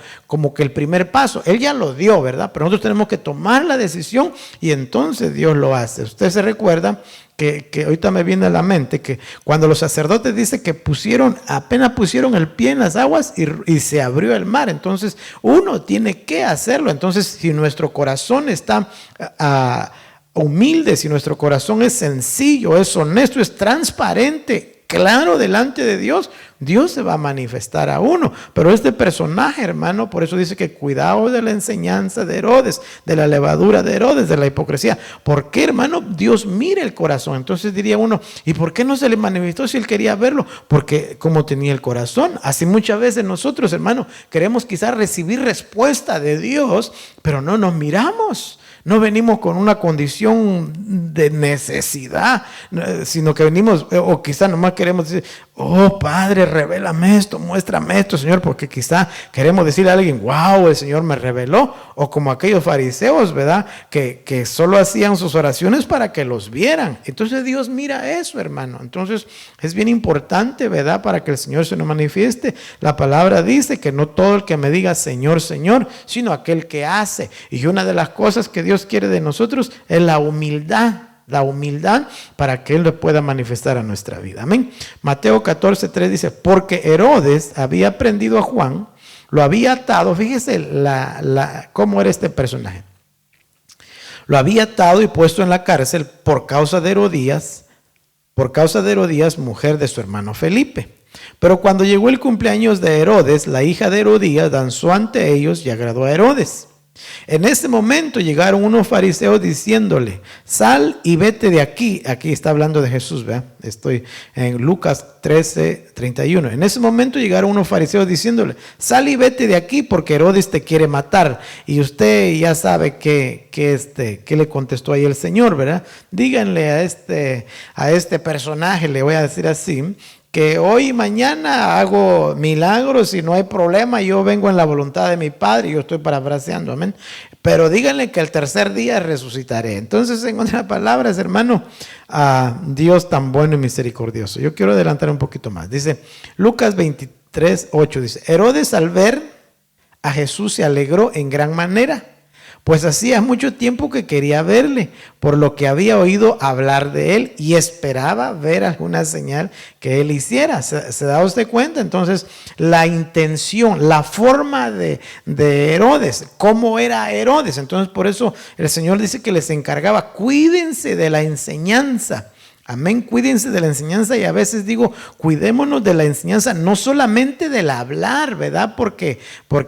que el primer paso. Él ya lo dio, ¿verdad? Pero nosotros tenemos que tomar la decisión y entonces Dios lo hace. Usted se recuerda que ahorita me viene a la mente que cuando los sacerdotes dicen que apenas pusieron el pie en las aguas y se abrió el mar. Entonces uno tiene que hacerlo. Entonces, si nuestro corazón está humilde, si nuestro corazón es sencillo, es honesto, es transparente, claro delante de Dios, Dios se va a manifestar a uno. Pero este personaje, hermano, por eso dice que cuidado de la enseñanza de Herodes, de la levadura de Herodes, de la hipocresía. ¿Por qué, hermano? Dios mira el corazón. Entonces diría uno, ¿y por qué no se le manifestó si él quería verlo? Porque como tenía el corazón. Así muchas veces nosotros, hermano, queremos quizás recibir respuesta de Dios, pero no nos miramos. No venimos con una condición de necesidad, sino que venimos, o quizá nomás queremos decir, oh Padre, revélame esto, muéstrame esto, Señor, porque quizá queremos decirle a alguien, wow, el Señor me reveló, o como aquellos fariseos, ¿verdad? Que solo hacían sus oraciones para que los vieran. Entonces Dios mira eso, hermano. Entonces es bien importante, ¿verdad? Para que el Señor se nos manifieste. La palabra dice que no todo el que me diga Señor, Señor, sino aquel que hace. Y una de las cosas que Dios quiere de nosotros es la humildad. la humildad para que Él lo pueda manifestar a nuestra vida. Amén. Mateo 14:3 dice, porque Herodes había prendido a Juan, lo había atado. Fíjese cómo era este personaje. Lo había atado y puesto en la cárcel por causa de Herodías, mujer de su hermano Felipe. Pero cuando llegó el cumpleaños de Herodes, la hija de Herodías danzó ante ellos y agradó a Herodes. En ese momento llegaron unos fariseos diciéndole, sal y vete de aquí. Aquí está hablando de Jesús, ¿verdad? Estoy en Lucas 13:31. En ese momento llegaron unos fariseos diciéndole, sal y vete de aquí porque Herodes te quiere matar. Y usted ya sabe qué le contestó ahí el Señor, ¿verdad? Díganle a este personaje, le voy a decir así, que hoy y mañana hago milagros y no hay problema, yo vengo en la voluntad de mi Padre, yo estoy parafraseando, amén. Pero díganle que el tercer día resucitaré. Entonces, en otras palabras, hermano, Dios tan bueno y misericordioso. Yo quiero adelantar un poquito más. Dice Lucas 23:8, dice, Herodes al ver a Jesús se alegró en gran manera, pues hacía mucho tiempo que quería verle, por lo que había oído hablar de él y esperaba ver alguna señal que él hiciera. ¿Se da usted cuenta? Entonces, la intención, la forma de Herodes, cómo era Herodes. Entonces, por eso el Señor dice que les encargaba, cuídense de la enseñanza. Amén, cuídense de la enseñanza. Y a veces digo, cuidémonos de la enseñanza, no solamente del hablar, ¿verdad? Porque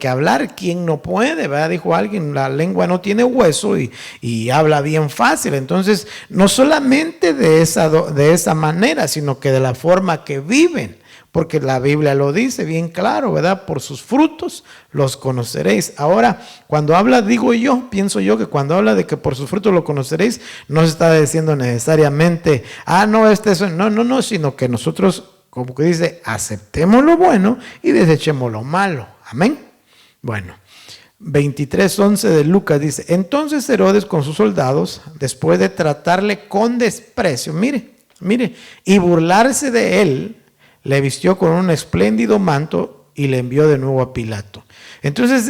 hablar, ¿quién no puede? ¿Verdad? Dijo alguien, la lengua no tiene hueso y habla bien fácil. Entonces, no solamente de esa manera, sino que de la forma que viven. Porque la Biblia lo dice bien claro, ¿verdad? Por sus frutos los conoceréis. Ahora, cuando habla, pienso yo que cuando habla de que por sus frutos lo conoceréis, no se está diciendo necesariamente, no, sino que nosotros, como que dice, aceptemos lo bueno y desechemos lo malo. Amén. Bueno, 23:11 de Lucas dice, entonces Herodes con sus soldados, después de tratarle con desprecio, mire, y burlarse de él, le vistió con un espléndido manto y le envió de nuevo a Pilato. Entonces,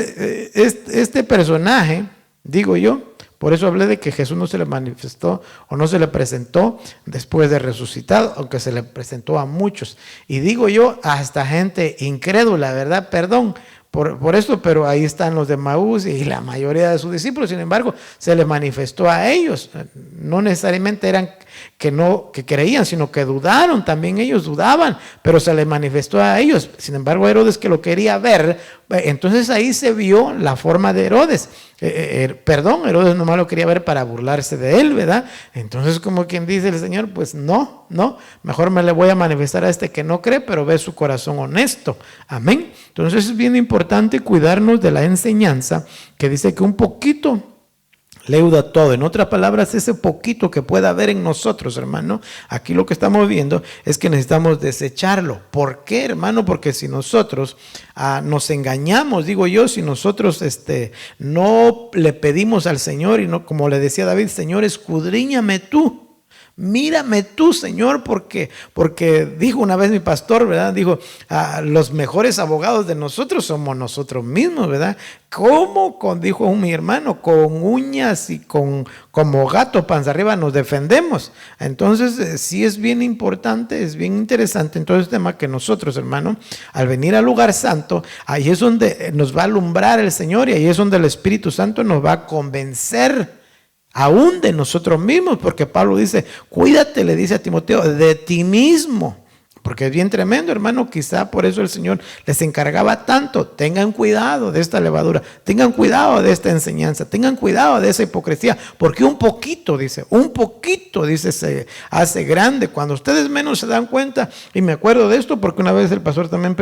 este personaje, digo yo, por eso hablé de que Jesús no se le manifestó o no se le presentó después de resucitado, aunque se le presentó a muchos. Y digo yo, hasta gente incrédula, ¿verdad? Perdón por esto, pero ahí están los de Maús y la mayoría de sus discípulos. Sin embargo, se le manifestó a ellos. No necesariamente eran que creían, sino que dudaron. También ellos dudaban, pero se le manifestó a ellos. Sin embargo, Herodes, que lo quería ver, entonces ahí se vio la forma de Herodes. Herodes nomás lo quería ver para burlarse de él, ¿verdad? Entonces, como quien dice el Señor, pues no, mejor me le voy a manifestar a este que no cree, pero ve su corazón honesto. Amén. Entonces es bien importante cuidarnos de la enseñanza que dice que un poquito leuda todo. En otras palabras, ese poquito que pueda haber en nosotros, hermano, aquí lo que estamos viendo es que necesitamos desecharlo. ¿Por qué, hermano? Porque si nosotros nos engañamos, digo yo, si nosotros no le pedimos al Señor y no, como le decía David, Señor, escudriñame tú. Mírame tú, Señor, porque dijo una vez mi pastor, ¿verdad? Dijo, los mejores abogados de nosotros somos nosotros mismos, ¿verdad? ¿Cómo? Dijo mi hermano, con uñas y como gato panza arriba nos defendemos. Entonces, sí es bien importante, es bien interesante en todo este tema que nosotros, hermano, al venir al lugar santo, ahí es donde nos va a alumbrar el Señor y ahí es donde el Espíritu Santo nos va a convencer aún de nosotros mismos, porque Pablo dice, cuídate, le dice a Timoteo, de ti mismo, porque es bien tremendo, hermano. Quizá por eso el Señor les encargaba tanto. Tengan cuidado de esta levadura, tengan cuidado de esta enseñanza, tengan cuidado de esa hipocresía, porque un poquito, dice, se hace grande cuando ustedes menos se dan cuenta. Y me acuerdo de esto porque una vez el pastor también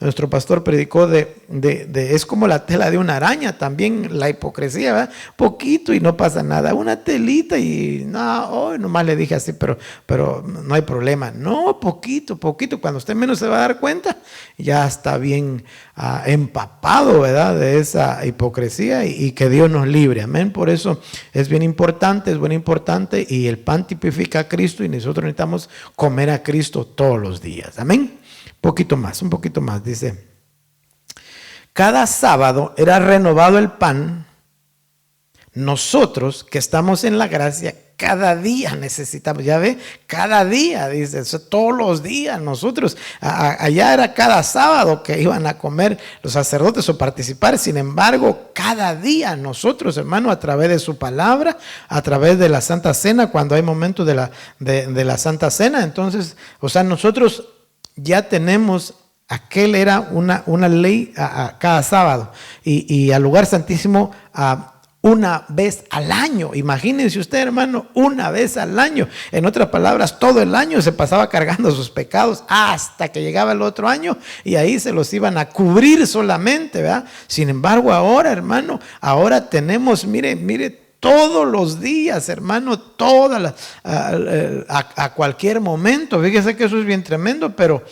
nuestro pastor predicó es como la tela de una araña, también la hipocresía, ¿verdad? Poquito y no pasa nada, una telita y nomás le dije así, pero no hay problema. No, poquito, cuando usted menos se va a dar cuenta, ya está bien empapado, ¿verdad? De esa hipocresía y que Dios nos libre, amén. Por eso es bien importante, y el pan tipifica a Cristo y nosotros necesitamos comer a Cristo todos los días, amén. Un poquito más, dice, cada sábado era renovado el pan Nosotros que estamos en la gracia, cada día necesitamos, ya ve, cada día, dice, todos los días nosotros, allá era cada sábado que iban a comer los sacerdotes o participar, sin embargo, cada día nosotros, hermano, a través de su palabra, a través de la Santa Cena, cuando hay momentos de la Santa Cena, entonces, o sea, nosotros ya tenemos, aquel era una ley a cada sábado, y al lugar santísimo una vez al año. Imagínense usted, hermano, una vez al año. En otras palabras, todo el año se pasaba cargando sus pecados hasta que llegaba el otro año y ahí se los iban a cubrir solamente, ¿verdad? Sin embargo, ahora, hermano, ahora tenemos, mire, todos los días, hermano, a cualquier momento. Fíjese que eso es bien tremendo, pero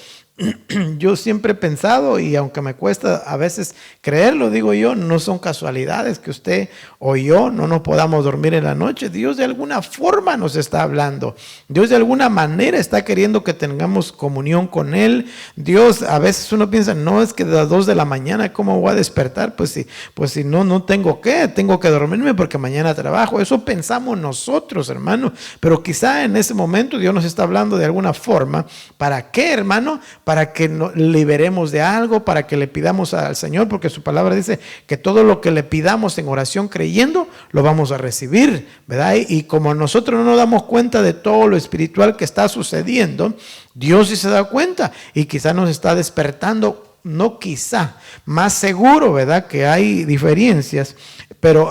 yo siempre he pensado, y aunque me cuesta a veces creerlo, digo yo, no son casualidades que usted o yo no nos podamos dormir en la noche. Dios de alguna forma nos está hablando. Dios de alguna manera está queriendo que tengamos comunión con Él. Dios, a veces uno piensa, no, es que de las 2 de la mañana, ¿cómo voy a despertar? Pues si no tengo que dormirme porque mañana trabajo. Eso pensamos nosotros, hermano. Pero quizá en ese momento Dios nos está hablando de alguna forma. ¿Para qué, hermano? Para que nos liberemos de algo, para que le pidamos al Señor, porque su palabra dice que todo lo que le pidamos en oración creyendo, lo vamos a recibir, ¿verdad? Y como nosotros no nos damos cuenta de todo lo espiritual que está sucediendo, Dios sí se da cuenta y quizá nos está despertando, no quizá, más seguro, ¿verdad? Que hay diferencias, pero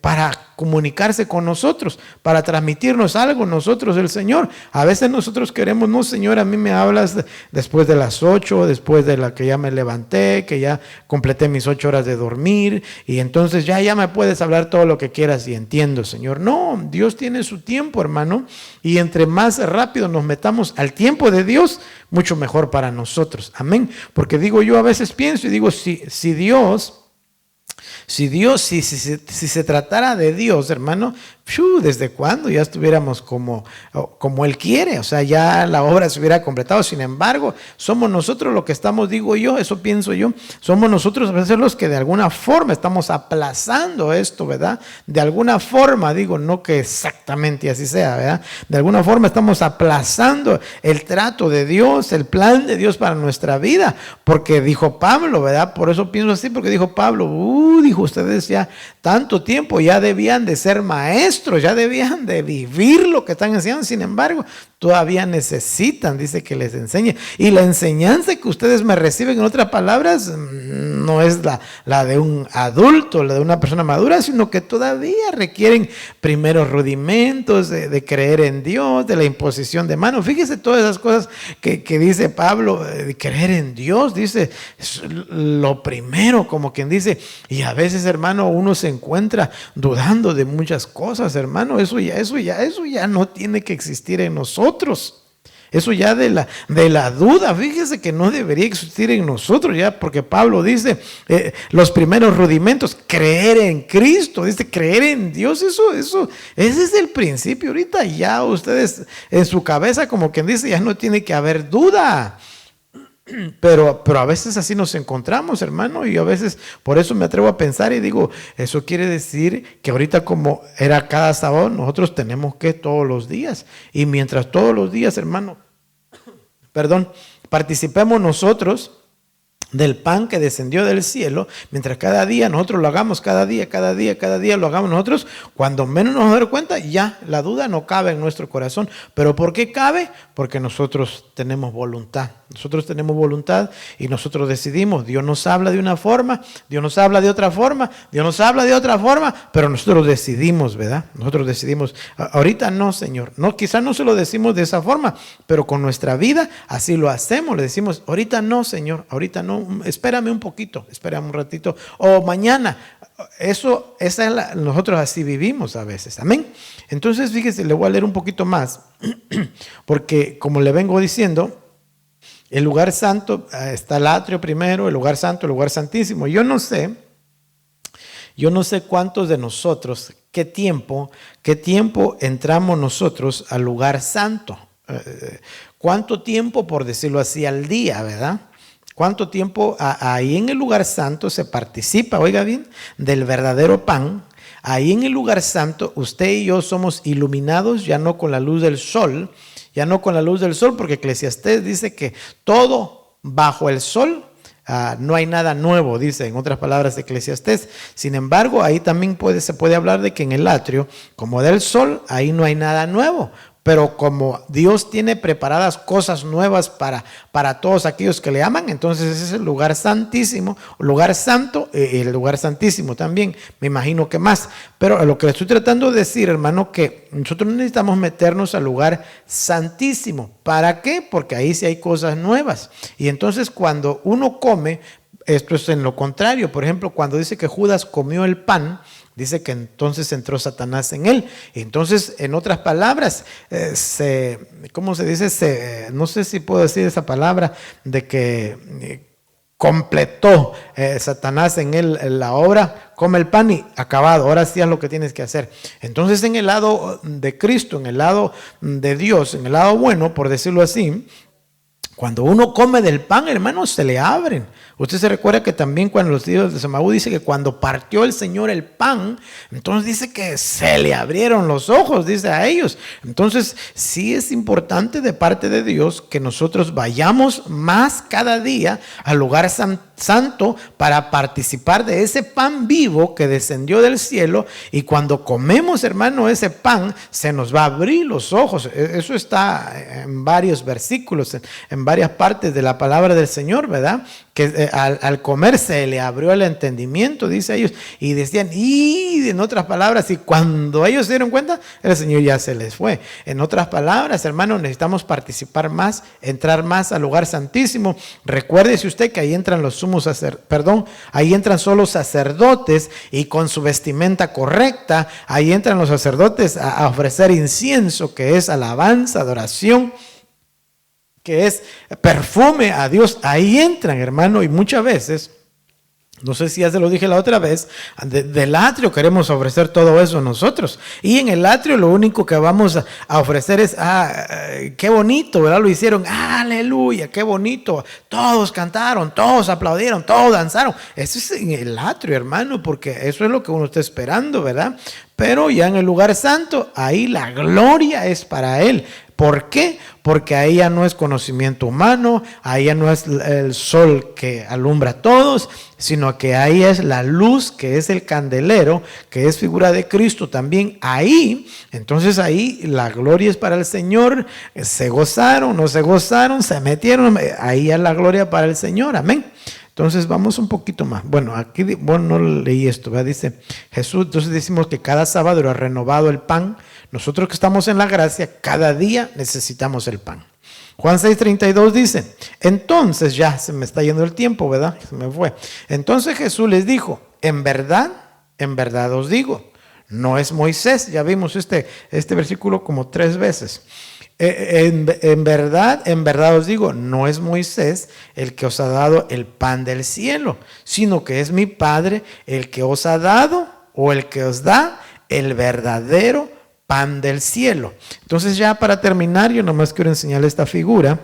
para comunicarse con nosotros, para transmitirnos algo nosotros del Señor. A veces nosotros queremos, no, Señor, a mí me hablas después de las 8, después de la que ya me levanté, que ya completé mis 8 horas de dormir, y entonces ya me puedes hablar todo lo que quieras y entiendo, Señor. No, Dios tiene su tiempo, hermano, y entre más rápido nos metamos al tiempo de Dios, mucho mejor para nosotros. Amén. Porque digo, yo a veces pienso y digo, si se tratara de Dios, hermano, ¿desde cuándo ya estuviéramos como Él quiere? O sea, ya la obra se hubiera completado. Sin embargo, somos nosotros los que estamos, digo yo, eso pienso yo, somos nosotros a veces los que de alguna forma estamos aplazando esto, ¿verdad? De alguna forma, digo, no que exactamente así sea, ¿verdad? De alguna forma estamos aplazando el trato de Dios, el plan de Dios para nuestra vida, porque dijo Pablo, ¿verdad? Por eso pienso así, porque dijo Pablo, dijo, ustedes ya tanto tiempo ya debían de ser maestros, ya debían de vivir lo que están enseñando. Sin embargo, todavía necesitan, dice, que les enseñe. Y la enseñanza que ustedes me reciben, en otras palabras, no es la de un adulto, la de una persona madura, sino que todavía requieren primeros rudimentos de creer en Dios, de la imposición de manos. Fíjese todas esas cosas que dice Pablo, de creer en Dios, dice, es lo primero, como quien dice. Y a veces, hermano, uno se encuentra dudando de muchas cosas, hermano. Eso ya no tiene que existir en nosotros. Eso ya de la duda, fíjese que no debería existir en nosotros ya, porque Pablo dice, los primeros rudimentos, creer en Cristo, dice, creer en Dios, ese es el principio. Ahorita ya ustedes en su cabeza, como quien dice, ya no tiene que haber duda. Pero a veces así nos encontramos, hermano, y a veces por eso me atrevo a pensar y digo, eso quiere decir que ahorita, como era cada sábado, nosotros tenemos que todos los días, y mientras todos los días, hermano, participemos nosotros del pan que descendió del cielo, mientras cada día nosotros lo hagamos, cada día lo hagamos nosotros, cuando menos nos damos cuenta, ya la duda no cabe en nuestro corazón. ¿Pero por qué cabe? Porque nosotros tenemos voluntad. Nosotros tenemos voluntad y nosotros decidimos. Dios nos habla de una forma, Dios nos habla de otra forma, Dios nos habla de otra forma, pero nosotros decidimos, ¿verdad? Nosotros decidimos, ahorita no, Señor. No, quizás no se lo decimos de esa forma, pero con nuestra vida así lo hacemos. Le decimos, ahorita no, Señor, ahorita no, espérame un poquito, espérame un ratito, o mañana. Nosotros así vivimos a veces, amén. Entonces, fíjese, le voy a leer un poquito más, porque como le vengo diciendo, el lugar santo, está el atrio primero, el lugar santo, el lugar santísimo. Yo no sé cuántos de nosotros, qué tiempo entramos nosotros al lugar santo. ¿Cuánto tiempo, por decirlo así, al día, verdad? ¿Cuánto tiempo ahí en el lugar santo se participa, oiga bien, del verdadero pan? Ahí en el lugar santo, usted y yo somos iluminados ya no con la luz del sol, porque Eclesiastés dice que todo bajo el sol no hay nada nuevo, dice en otras palabras Eclesiastés. Sin embargo, ahí también se puede hablar de que en el atrio, como del sol, ahí no hay nada nuevo. Pero como Dios tiene preparadas cosas nuevas para todos aquellos que le aman, entonces ese es el lugar santísimo, lugar santo, el lugar santísimo también, me imagino que más. Pero lo que le estoy tratando de decir, hermano, que nosotros necesitamos meternos al lugar santísimo. ¿Para qué? Porque ahí sí hay cosas nuevas. Y entonces cuando uno come, esto es en lo contrario. Por ejemplo, cuando dice que Judas comió el pan, dice que entonces entró Satanás en él. Entonces, en otras palabras, ¿cómo se dice? No sé si puedo decir esa palabra, de que completó Satanás en él la obra, come el pan y acabado, ahora sí es lo que tienes que hacer. Entonces, en el lado de Cristo, en el lado de Dios, en el lado bueno, por decirlo así, cuando uno come del pan, hermanos, se le abren. Usted se recuerda que también cuando los hijos de Samaú dice que cuando partió el Señor el pan, entonces dice que se le abrieron los ojos, dice a ellos. Entonces sí es importante de parte de Dios que nosotros vayamos más cada día al lugar santo para participar de ese pan vivo que descendió del cielo, y cuando comemos, hermano, ese pan se nos va a abrir los ojos. Eso está en varios versículos, en varias partes de la palabra del Señor, ¿verdad? Que al comer se le abrió el entendimiento, dice ellos, y decían, y en otras palabras, y cuando ellos se dieron cuenta, el Señor ya se les fue. En otras palabras, hermanos, necesitamos participar más, entrar más al lugar santísimo. Recuérdese usted que ahí entran los sumos ahí entran solo sacerdotes y con su vestimenta correcta. Ahí entran los sacerdotes a ofrecer incienso, que es alabanza, adoración, que es perfume a Dios. Ahí entran, hermano, y muchas veces, no sé si ya se lo dije la otra vez, del atrio queremos ofrecer todo eso nosotros. Y en el atrio lo único que vamos a ofrecer es, qué bonito, ¿verdad? Lo hicieron, aleluya, qué bonito. Todos cantaron, todos aplaudieron, todos danzaron. Eso es en el atrio, hermano, porque eso es lo que uno está esperando, ¿verdad? Pero ya en el lugar santo, ahí la gloria es para Él. ¿Por qué? Porque ahí ya no es conocimiento humano, ahí ya no es el sol que alumbra a todos, sino que ahí es la luz, que es el candelero, que es figura de Cristo también. Ahí, entonces ahí la gloria es para el Señor. Se gozaron, no se gozaron, se metieron, ahí es la gloria para el Señor. Amén. Entonces vamos un poquito más. Bueno, aquí no leí esto, ¿verdad? Dice Jesús, entonces decimos que cada sábado era renovado el pan. Nosotros que estamos en la gracia, cada día necesitamos el pan. Juan 6:32 dice, entonces ya se me está yendo el tiempo, ¿verdad? Se me fue. Entonces Jesús les dijo, en verdad os digo, no es Moisés. Ya vimos este versículo como 3 veces. En verdad os digo, no es Moisés el que os ha dado el pan del cielo, sino que es mi Padre el que os ha dado, o el que os da el verdadero pan del cielo. Entonces, ya para terminar, yo nomás quiero enseñarle esta figura.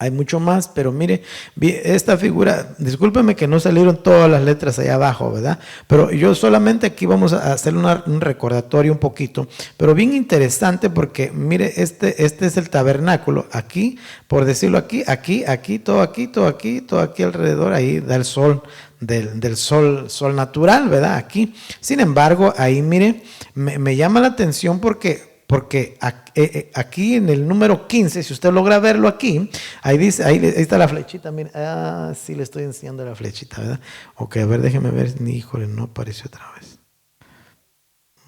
Hay mucho más, pero mire, esta figura, discúlpeme que no salieron todas las letras allá abajo, ¿verdad? Pero yo solamente aquí vamos a hacer un recordatorio un poquito, pero bien interesante, porque mire, este es el tabernáculo. Aquí, por decirlo aquí, todo aquí alrededor, ahí da el sol, del sol natural, ¿verdad? Aquí. Sin embargo, ahí mire, me llama la atención porque aquí en el número 15, si usted logra verlo aquí, ahí dice, ahí está la flechita, mire, sí le estoy enseñando la flechita, ¿verdad? Ok, a ver, déjeme ver, híjole, no apareció otra vez.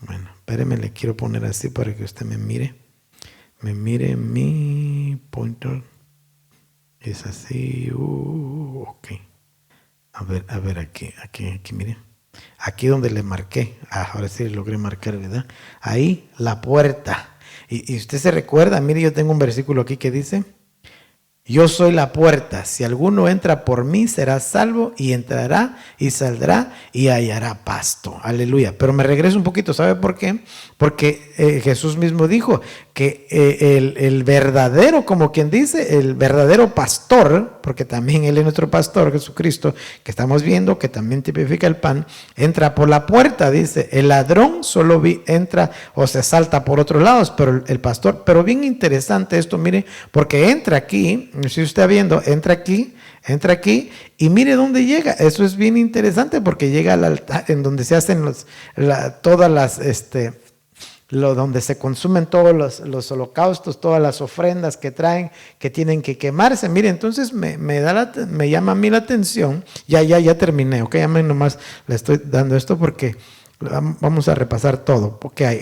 Bueno, espéreme, le quiero poner así para que usted me mire mi pointer, es así, ok. A ver, aquí, mire. Aquí donde le marqué, ahora sí logré marcar, ¿verdad? Ahí la puerta. Y usted se recuerda, mire, yo tengo un versículo aquí que dice, yo soy la puerta. Si alguno entra por mí, será salvo, y entrará y saldrá y hallará pasto. Aleluya. Pero me regreso un poquito, ¿sabe por qué? Porque Jesús mismo dijo que el verdadero, como quien dice, el verdadero pastor, porque también Él es nuestro pastor, Jesucristo, que estamos viendo, que también tipifica el pan, entra por la puerta, dice. El ladrón solo entra o se salta por otros lados, pero el pastor, pero bien interesante esto, mire, porque entra aquí, si usted está viendo, entra aquí y mire dónde llega. Eso es bien interesante porque llega al altar en donde se hacen todas las donde se consumen todos los holocaustos, todas las ofrendas que traen, que tienen que quemarse. Mire, entonces me llama a mí la atención. Ya terminé, ok, ya nomás le estoy dando esto porque vamos a repasar todo, porque hay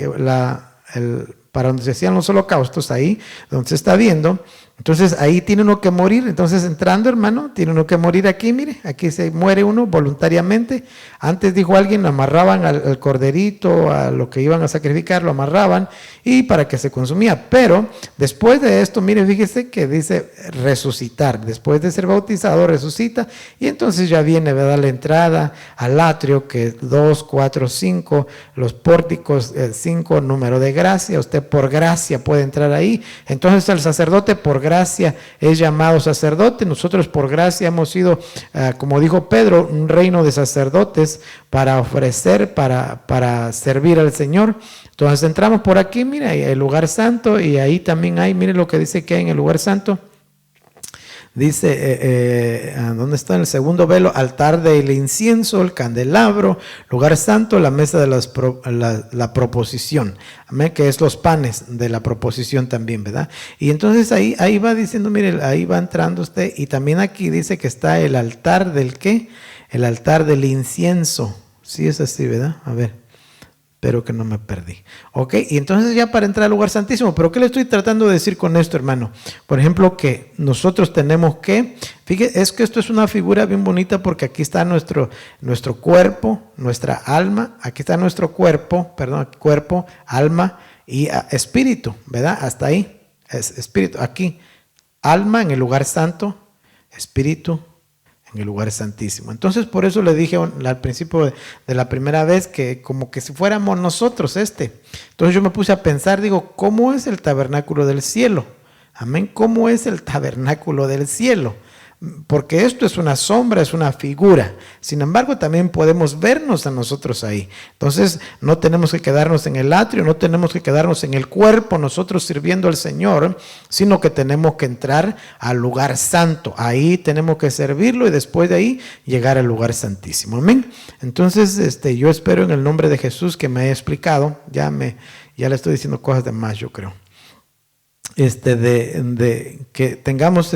para donde se hacían los holocaustos, ahí donde se está viendo. Entonces ahí tiene uno que morir. Entonces entrando, hermano, tiene uno que morir aquí. Mire, aquí se muere uno voluntariamente. Antes dijo alguien, amarraban al corderito, a lo que iban a sacrificar, lo amarraban y para que se consumía. Pero después de esto, mire, fíjese que dice resucitar. Después de ser bautizado, resucita. Y entonces ya viene, ¿verdad?, la entrada al atrio, que 2, 4, 5, los pórticos, 5, número de gracia. Usted por gracia puede entrar ahí. Entonces el sacerdote por gracia es llamado sacerdote. Nosotros por gracia hemos sido, como dijo Pedro, un reino de sacerdotes para ofrecer, para servir al Señor. Entonces entramos por aquí, mira, el lugar santo, y ahí también hay, mire lo que dice que hay en el lugar santo. Dice, ¿dónde está? En el segundo velo, altar del incienso, el candelabro, lugar santo, la mesa de la proposición, amén, que es los panes de la proposición también, ¿verdad? Y entonces ahí va diciendo, mire, ahí va entrando usted, y también aquí dice que está el altar del ¿qué? El altar del incienso. Sí, es así, ¿verdad? A ver. Espero que no me perdí. Ok, y entonces ya para entrar al lugar santísimo, ¿pero qué le estoy tratando de decir con esto, hermano? Por ejemplo, que nosotros tenemos que, fíjese, es que esto es una figura bien bonita porque aquí está nuestro cuerpo, nuestra alma, aquí está nuestro cuerpo, alma y espíritu, ¿verdad? Hasta ahí, es espíritu, aquí, alma en el lugar santo, espíritu en el lugar santísimo. Entonces por eso le dije al principio de la primera vez que como que si fuéramos nosotros Entonces yo me puse a pensar, digo, ¿cómo es el tabernáculo del cielo? Amén, ¿cómo es el tabernáculo del cielo? Porque esto es una sombra, es una figura. Sin embargo, también podemos vernos a nosotros ahí. Entonces, no tenemos que quedarnos en el atrio, no tenemos que quedarnos en el cuerpo, nosotros sirviendo al Señor, sino que tenemos que entrar al lugar santo. Ahí tenemos que servirlo y después de ahí llegar al lugar santísimo. Amén. Entonces, yo espero en el nombre de Jesús que me haya explicado. Ya le estoy diciendo cosas de más, yo creo. De que tengamos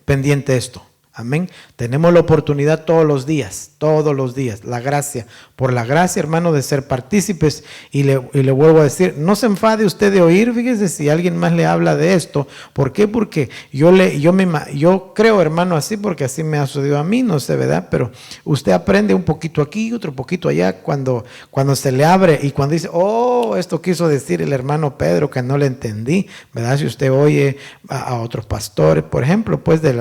pendiente esto. Amén. Tenemos la oportunidad todos los días, la gracia, por la gracia, hermano, de ser partícipes. Y le vuelvo a decir, no se enfade usted de oír, fíjese, si alguien más le habla de esto. ¿Por qué? Porque yo creo, hermano, así, porque así me ha sucedido a mí, no sé, ¿verdad? Pero usted aprende un poquito aquí, otro poquito allá, cuando se le abre y cuando dice, oh, esto quiso decir el hermano Pedro que no le entendí, ¿verdad? Si usted oye a otros pastores, por ejemplo, pues de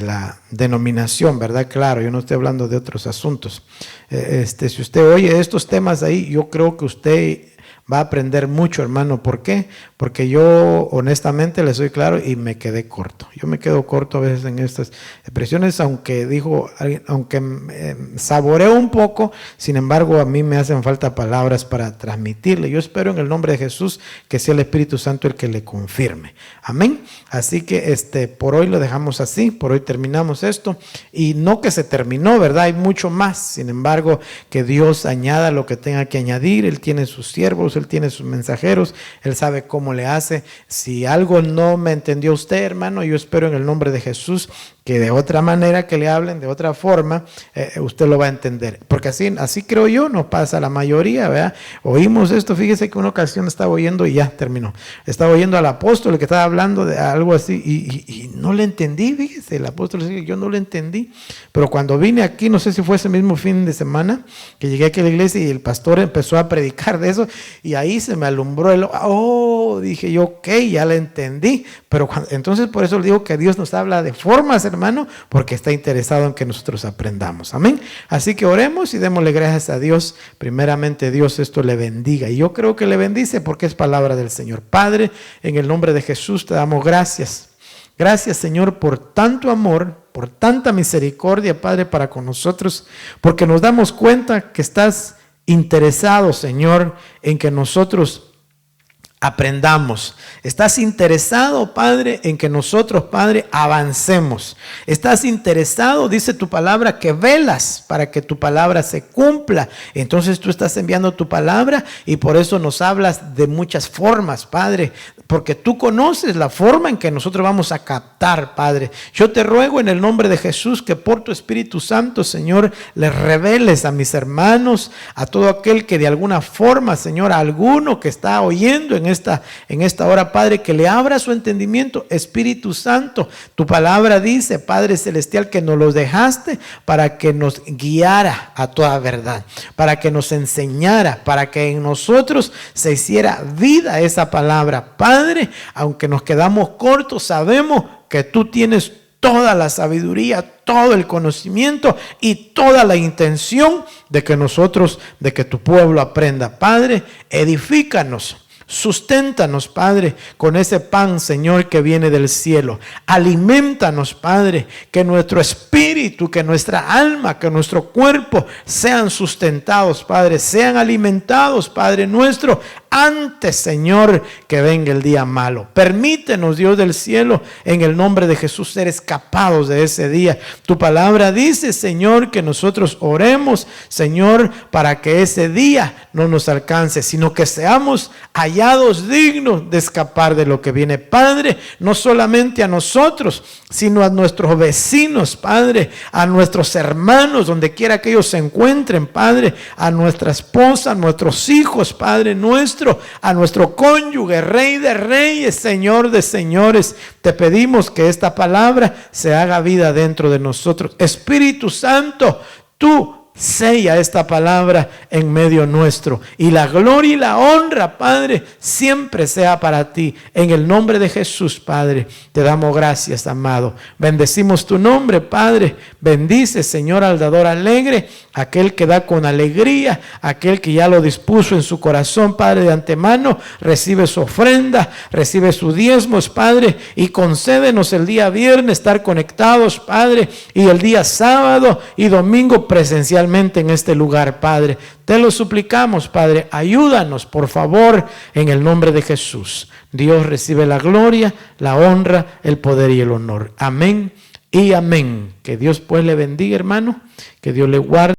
la denominación, ¿verdad? Claro, yo no estoy hablando de otros asuntos. Si usted oye estos temas ahí, yo creo que usted va a aprender mucho, hermano. ¿Por qué? Porque yo honestamente le soy claro y me quedé corto. Yo me quedo corto a veces en estas expresiones, aunque saboreo un poco, sin embargo a mí me hacen falta palabras para transmitirle. Yo espero en el nombre de Jesús que sea el Espíritu Santo el que le confirme. Amén. Así que por hoy lo dejamos así, por hoy terminamos esto. Y no que se terminó, ¿verdad? Hay mucho más. Sin embargo, que Dios añada lo que tenga que añadir. Él tiene sus siervos, Él tiene sus mensajeros, Él sabe cómo le hace. Si algo no me entendió usted, hermano, yo espero en el nombre de Jesús que de otra manera que le hablen, de otra forma, usted lo va a entender. Porque así creo yo, nos pasa a la mayoría, ¿verdad? Oímos esto, fíjese que una ocasión estaba oyendo y ya terminó. Estaba oyendo al apóstol que estaba hablando de algo así y no le entendí, fíjese. dice el apóstol? Yo no lo entendí, pero cuando vine aquí, no sé si fue ese mismo fin de semana, que llegué aquí a la iglesia y el pastor empezó a predicar de eso, y ahí se me alumbró dije yo, ok, ya lo entendí, pero entonces por eso le digo que Dios nos habla de formas, hermano, porque está interesado en que nosotros aprendamos, amén. Así que oremos y démosle gracias a Dios. Primeramente, Dios esto le bendiga, y yo creo que le bendice porque es palabra del Señor. Padre, en el nombre de Jesús te damos gracias. Gracias, Señor, por tanto amor, por tanta misericordia, Padre, para con nosotros, porque nos damos cuenta que estás interesado, Señor, en que nosotros aprendamos. Estás interesado, Padre, en que nosotros, Padre, avancemos. Estás interesado, dice tu palabra, que velas para que tu palabra se cumpla. Entonces tú estás enviando tu palabra y por eso nos hablas de muchas formas, Padre, porque tú conoces la forma en que nosotros vamos a captar, Padre. Yo te ruego en el nombre de Jesús que por tu Espíritu Santo, Señor, les reveles a mis hermanos, a todo aquel que de alguna forma, Señor, a alguno que está oyendo en esta hora, Padre, que le abra su entendimiento. Espíritu Santo, tu palabra dice, Padre Celestial, que nos los dejaste para que nos guiara a toda verdad, para que nos enseñara, para que en nosotros se hiciera vida esa palabra. Padre, aunque nos quedamos cortos, sabemos que tú tienes toda la sabiduría, todo el conocimiento y toda la intención de que tu pueblo aprenda. Padre, edifícanos. Susténtanos, Padre, con ese pan, Señor, que viene del cielo. Aliméntanos, Padre, que nuestro espíritu, que nuestra alma, que nuestro cuerpo sean sustentados, Padre, sean alimentados, Padre nuestro, antes, Señor, que venga el día malo. Permítenos, Dios del cielo, en el nombre de Jesús, ser escapados de ese día. Tu palabra dice, Señor, que nosotros oremos, Señor, para que ese día no nos alcance, sino que seamos hallados dignos de escapar de lo que viene. Padre, no solamente a nosotros, sino a nuestros vecinos, Padre, a nuestros hermanos, donde quiera que ellos se encuentren, Padre, a nuestra esposa, a nuestros hijos, Padre nuestro, a nuestro cónyuge, Rey de reyes, Señor de señores. Te pedimos que esta palabra se haga vida dentro de nosotros. Espíritu Santo, tú sella esta palabra en medio nuestro, y la gloria y la honra, Padre, siempre sea para ti. En el nombre de Jesús, Padre, te damos gracias, amado. Bendecimos tu nombre, Padre. Bendice, Señor, al dador alegre, aquel que da con alegría, aquel que ya lo dispuso en su corazón, Padre, de antemano. Recibe su ofrenda, recibe sus diezmos, Padre, y concédenos el día viernes estar conectados, Padre, y el día sábado y domingo presencialmente en este lugar, Padre. Te lo suplicamos, Padre. Ayúdanos, por favor, en el nombre de Jesús. Dios recibe la gloria, la honra, el poder y el honor. Amén y amén. Que Dios pues le bendiga, hermano. Que Dios le guarde.